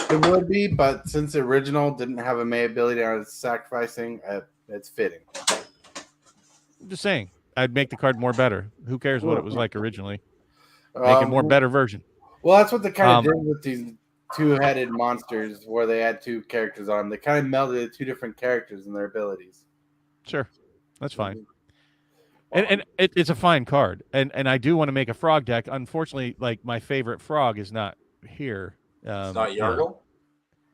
It would be, but since the original didn't have a May ability on its sacrificing, it's fitting. I'm just saying, I'd make the card more better. Who cares what it was like originally? Make it more better version. Well, that's what they kind of did with these two-headed monsters, where they had two characters on. They kind of melded two different characters and their abilities. Sure, that's fine. And it's a fine card. And I do want to make a frog deck. Unfortunately, like, my favorite frog is not here. It's not Yargle?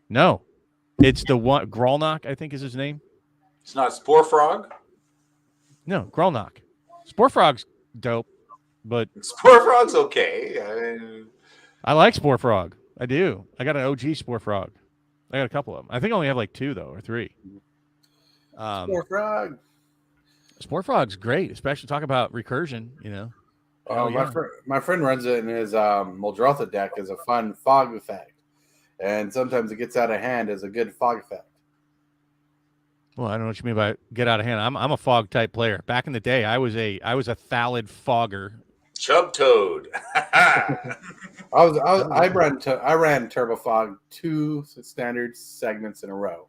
No. It's the one, Grolnok, I think is his name. It's not Spore Frog? No, Grolnok. Spore Frog's dope, but Spore Frog's okay. I like Spore Frog. I do. I got an OG Spore Frog. I got a couple of them. I think I only have like 2 though, or 3. Spore Frog. Spore Frog's great, especially talk about recursion. My friend runs it in his Muldrotha deck as a fun fog effect, and sometimes it gets out of hand as a good fog effect. Well, I don't know what you mean by get out of hand. I'm a fog type player. Back in the day, I was a Thallid fogger. Chub Toad. I ran Turbo Fog 2 standard segments in a row.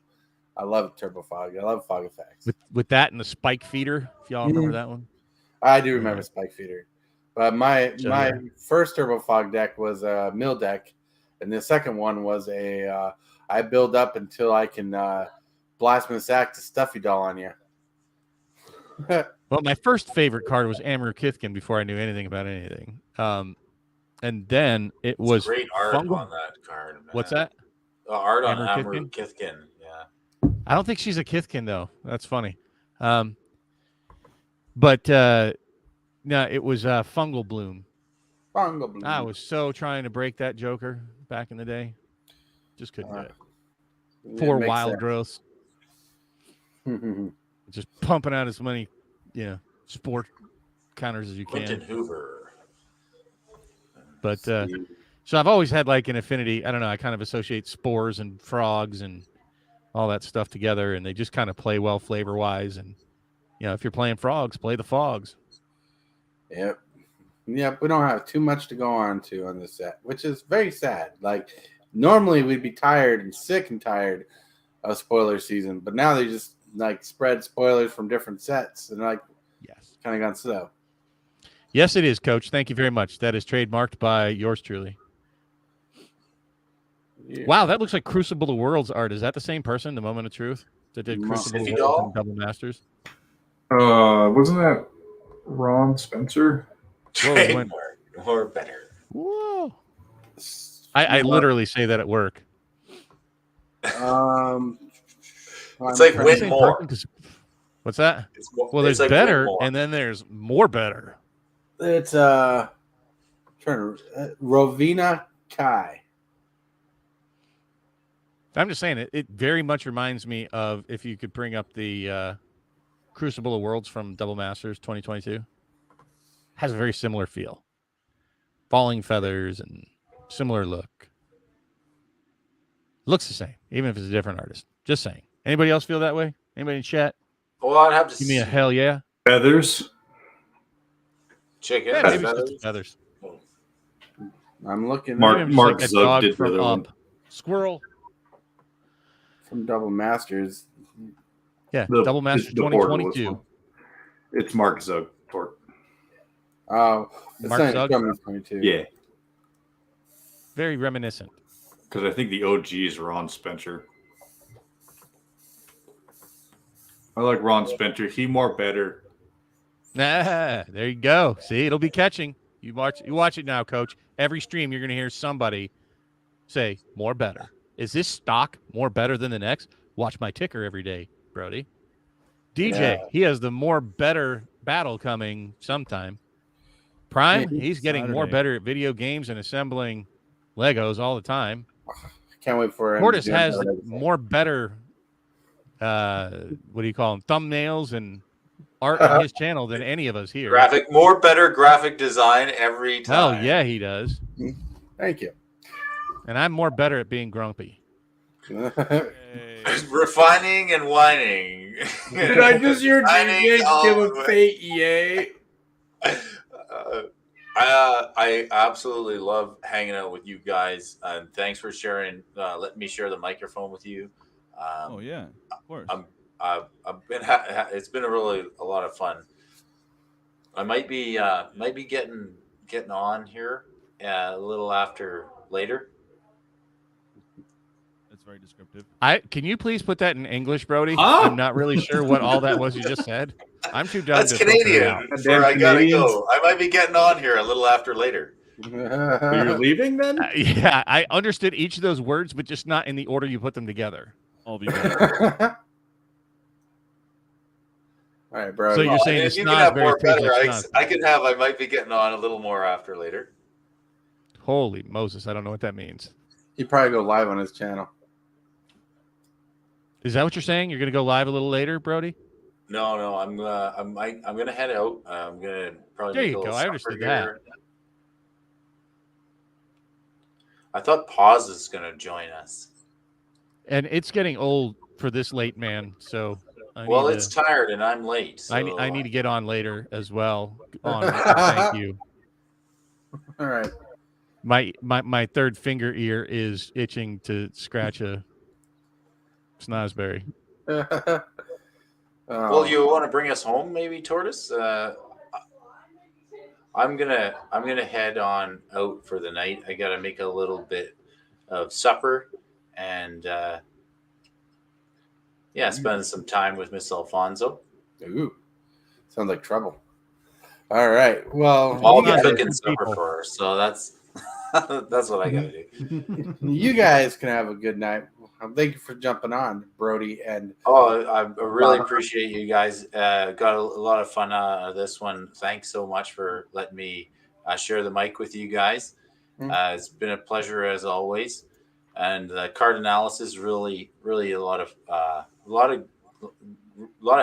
I love Turbo Fog. I love fog effects. With that and the Spike Feeder, if y'all remember that one. I do remember Spike Feeder. But my first Turbo Fog deck was a mill deck, and the second one was I build up until I can Blasphemous Act to Stuffy Doll on you. Well, my first favorite card was Amur Kithkin before I knew anything about anything. And then it was Great art fungal. on that card. Man. What's that? Art on Amur Amur Kithkin? Kithkin. Yeah. I don't think she's a Kithkin though. That's funny. But no, it was Fungal Bloom. Fungal Bloom. I was so trying to break that Joker back in the day. Just couldn't do it. It 4 makes wild sense. growths. Just pumping out as many, sport counters as you Quentin can. Hoover. But so I've always had like an affinity. I don't know. I kind of associate spores and frogs and all that stuff together, and they just kind of play well flavor wise. And if you're playing frogs, play the fogs. Yep. We don't have too much to go on this set, which is very sad. Like normally we'd be tired and sick and tired of spoiler season, but now they just like spread spoilers from different sets and like Yes. kind of gone slow. Yes, it is, Coach. Thank you very much. That is trademarked by yours truly. Yeah. Wow, that looks like Crucible of Worlds art. Is that the same person, the Moment of Truth, that did Crucible of Sniffy Worlds Doll? and Double Masters? Wasn't that Ron Spencer? Whoa, Or better. Whoa. I literally say that at work. It's like Are they win same more. person? 'Cause- What's that? Well, it's there's like better, win more. and then there's more better. It's Rovina Kai. I'm just saying it very much reminds me of if you could bring up the Crucible of Worlds from Double Masters 2022. Has a very similar feel. Falling feathers and similar look. Looks the same, even if it's a different artist. Just saying. Anybody else feel that way? Anybody in chat? Well, I'd have to Give me a see. hell yeah. Feathers. Check Yeah, it. maybe it's just the feathers. I'm looking Mark- Maybe I'm just Mark like a Zug dog did the from other one. Up. Squirrel. from Double Masters. Yeah, The- Double Masters the Portal 2022. one. It's Mark Zug. Tort. Oh, it's Mark not Zug? coming 22. Yeah, Very reminiscent. because I think the OG is Ron Spencer. I like Ron Spencer. He more better. Ah, there you go. See, it'll be catching. You watch it now, Coach. Every stream, you're going to hear somebody say, more better. Is this stock more better than the next? Watch my ticker every day, Brody. DJ, he has the more better battle coming sometime. Prime, he's getting more Saturday. better at video games and assembling Legos all the time. Can't wait for him. Tortoise to do has another- more better, what do you call them, thumbnails and art on his channel than any of us here. More better graphic design every time. Hell yeah, he does. Thank you. And I'm more better at being grumpy. Refining and whining. Did I just hear Whining DJ all give the a way. fake EA? I absolutely love hanging out with you guys, and thanks for sharing. Letting me share the microphone with you. Oh yeah, of course. I've been. It's been a lot of fun. I might be getting on here a little after later. That's very descriptive. Can you please put that in English, Brody? Huh? I'm not really sure what all that was you just said. I'm too dumb That's to filter it Canadian. out. Where I gotta Canadians. go. I might be getting on here a little after later. So you're leaving then? Yeah, I understood each of those words, but just not in the order you put them together. I'll be back. All right, bro. So you're saying And it's if you can have Snosberry more tastes better. like I Snosberry. could have. I might be getting on a little more after later. Holy Moses, I don't know what that means. He'd probably go live on his channel. Is that what you're saying? You're going to go live a little later, Brody? No. I'm gonna head out. I'm gonna probably. There make you a little go. I supper understood here. I thought Pawz is gonna join us. And it's getting old for this late, man. So Well, it's tired and I'm late. So I need to get on later as well. Thank you. All right. My third finger ear is itching to scratch a Snosberry. Well, you want to bring us home, maybe, Tortoise? I'm gonna head on out for the night. I gotta make a little bit of supper and spend some time with Miss Alfonso. Ooh. Sounds like trouble. All right. Well, I'll you be guys, cooking supper for her, so that's that's what I gotta do. you guys can have a good night. Thank you for jumping on, Brody. And I really appreciate you guys. Got a lot of fun out of this one. Thanks so much for letting me share the mic with you guys. It's been a pleasure as always. And the card analysis really a lot of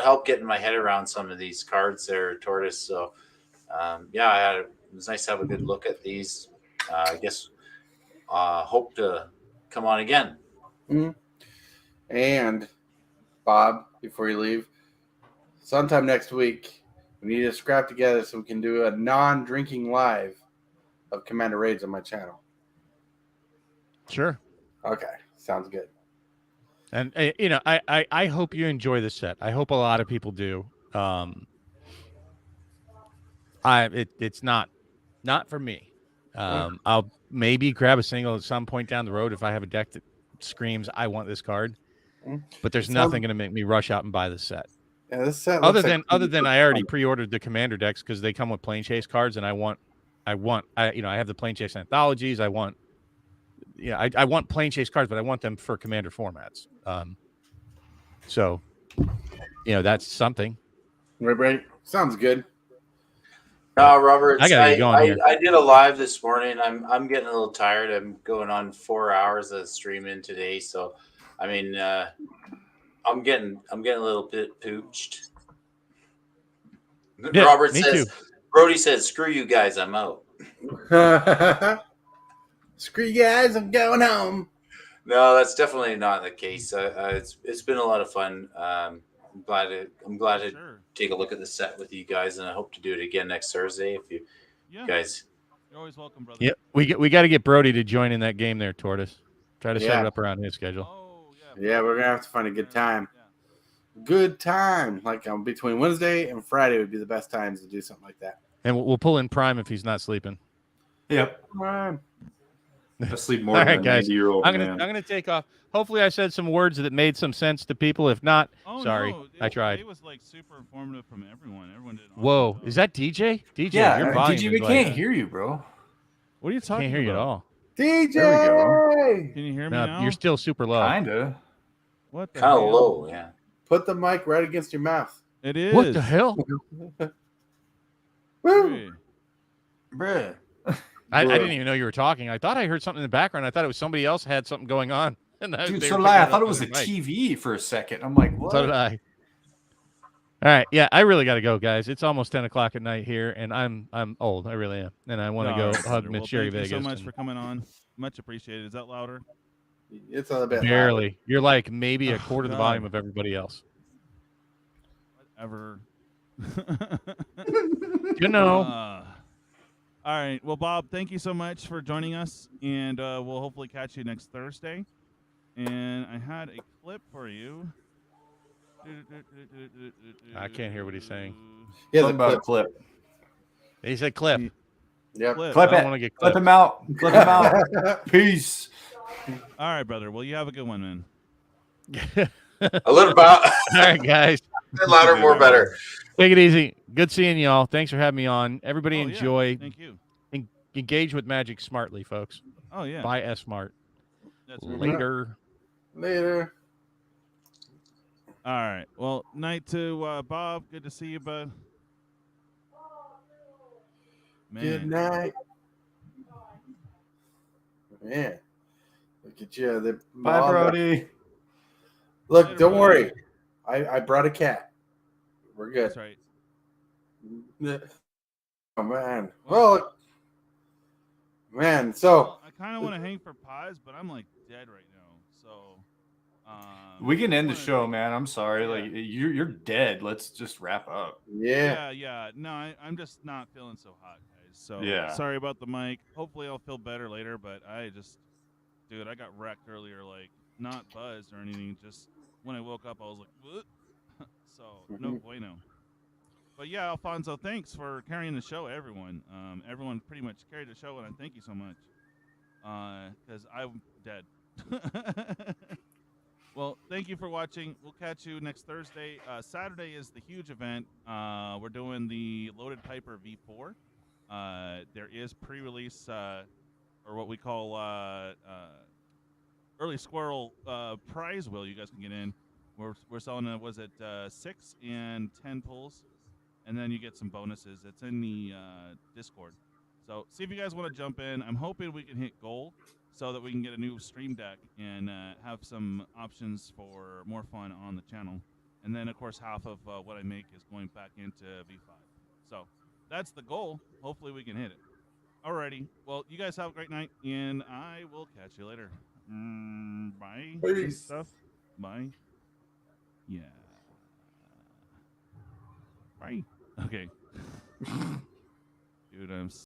help getting my head around some of these cards there, Tortoise. So it was nice to have a good look at these. I guess hope to come on again. Mm-hmm. And Bob, before you leave, sometime next week we need to scrap together so we can do a non-drinking live of Commander Raids on my channel. Sure. Okay, sounds good. And I hope you enjoy the set. I hope a lot of people do. It's not for me. I'll maybe grab a single at some point down the road if I have a deck that screams I want this card. But there's nothing going to make me rush out and buy this set. Yeah, this set other than I already pre-ordered the Commander decks because they come with Plane Chase cards, and I have the Plane Chase anthologies. I want Plane Chase cards, but I want them for Commander formats. So that's something. Right. Sounds good. Robert, I gotta get going here. I did a live this morning. I'm getting a little tired. I'm going on 4 hours of streaming today, so I mean, I'm getting a little bit pooched. Yeah, Robert me says, too. Brody says, "Screw you guys, I'm out." Screw you guys, I'm going home. No, that's definitely not the case. It's been a lot of fun. I'm glad to take a look at the set with you guys, and I hope to do it again next Thursday. If you guys, you're always welcome, brother. Yeah, we got to get Brody to join in that game there, Tortoise. Try to set it up around his schedule. Oh, yeah, we're gonna have to find a good time. Good time, like between Wednesday and Friday would be the best times to do something like that. And we'll pull in Prime if he's not sleeping. Yep. Prime. I sleep more All than right, guys. a 90-year-old I'm man. gonna take off. Hopefully, I said some words that made some sense to people. If not, sorry, no, I tried. It was like super informative from everyone. Everyone did. Whoa, is that DJ? DJ, Yeah, your volume DJ, is we like, can't hear you, bro. What are you talking Can't hear you at about? all. DJ, There we Can you hear me No, now? you're still super low. Kinda. What the kind of hell? low, yeah. put the mic right against your mouth. It is. What the hell? Woo! Hey. Bruh. I didn't even know you were talking. I thought I heard something in the background. I thought it was somebody else had something going on. And Dude, they so were I picking thought up it was a on their mic. TV for a second. I'm like, what? So did I. All right, yeah, I really got to go, guys. It's almost 10 o'clock at night here, and I'm old. I really am, and I want to go hug Well, Miss Sherry thank Vegas. you so much and for coming on. Much appreciated. Is that louder? It's a bit barely. You're like maybe a quarter the God. volume of everybody else. Whatever. You know. All right. Well, Bob, thank you so much for joining us, and we'll hopefully catch you next Thursday. And I had a clip for you. I can't hear what he's saying. Yeah, Something about a clip. He said clip. Yep. Clip I don't it. want to get Clip clipped. him out. Clip him out. Peace. All right, brother. Well, you have a good one, man. A little about All right, guys. louder, more better. Take it easy. Good seeing y'all. Thanks for having me on. Everybody Oh, yeah. enjoy. Thank you. Engage with Magic smartly, folks. Oh, yeah. Buy S Smart. That's right. Later. Later. All right. Well, night to Bob. Good to see you, bud. Man. Good night. Man, look at you. Bye, Brody. Look, Later, don't buddy. worry. I brought a cat. We're good. That's right. Oh man. Well, man. So Well, I kind of want to hang for Pawz, but I'm like dead right now. So We can end the wanna- show, man. I'm sorry. Yeah. Like you're dead. Let's just wrap up. yeah. Yeah. No, I'm just not feeling so hot, guys. So Yeah. sorry about the mic. Hopefully I'll feel better later, but dude, I got wrecked earlier, like not buzzed or anything. Just when I woke up, I was like, what? So no bueno. But yeah, Alfonso, thanks for carrying the show, everyone. Everyone pretty much carried the show, and I thank you so much. Because I'm dead. Well, thank you for watching. We'll catch you next Thursday. Saturday is the huge event. We're doing the Loaded Piper V4. There is pre-release, or what we call early squirrel prize wheel you guys can get in. We're selling, was it 6 and 10 pulls? And then you get some bonuses. It's in the Discord. So see if you guys want to jump in. I'm hoping we can hit goal so that we can get a new stream deck and have some options for more fun on the channel. And then, of course, half of what I make is going back into V5. So that's the goal. Hopefully we can hit it. Alrighty. Well, you guys have a great night, and I will catch you later. Bye. Peace. Stuff. Bye. Yeah. Bye. Okay. Dude, I'm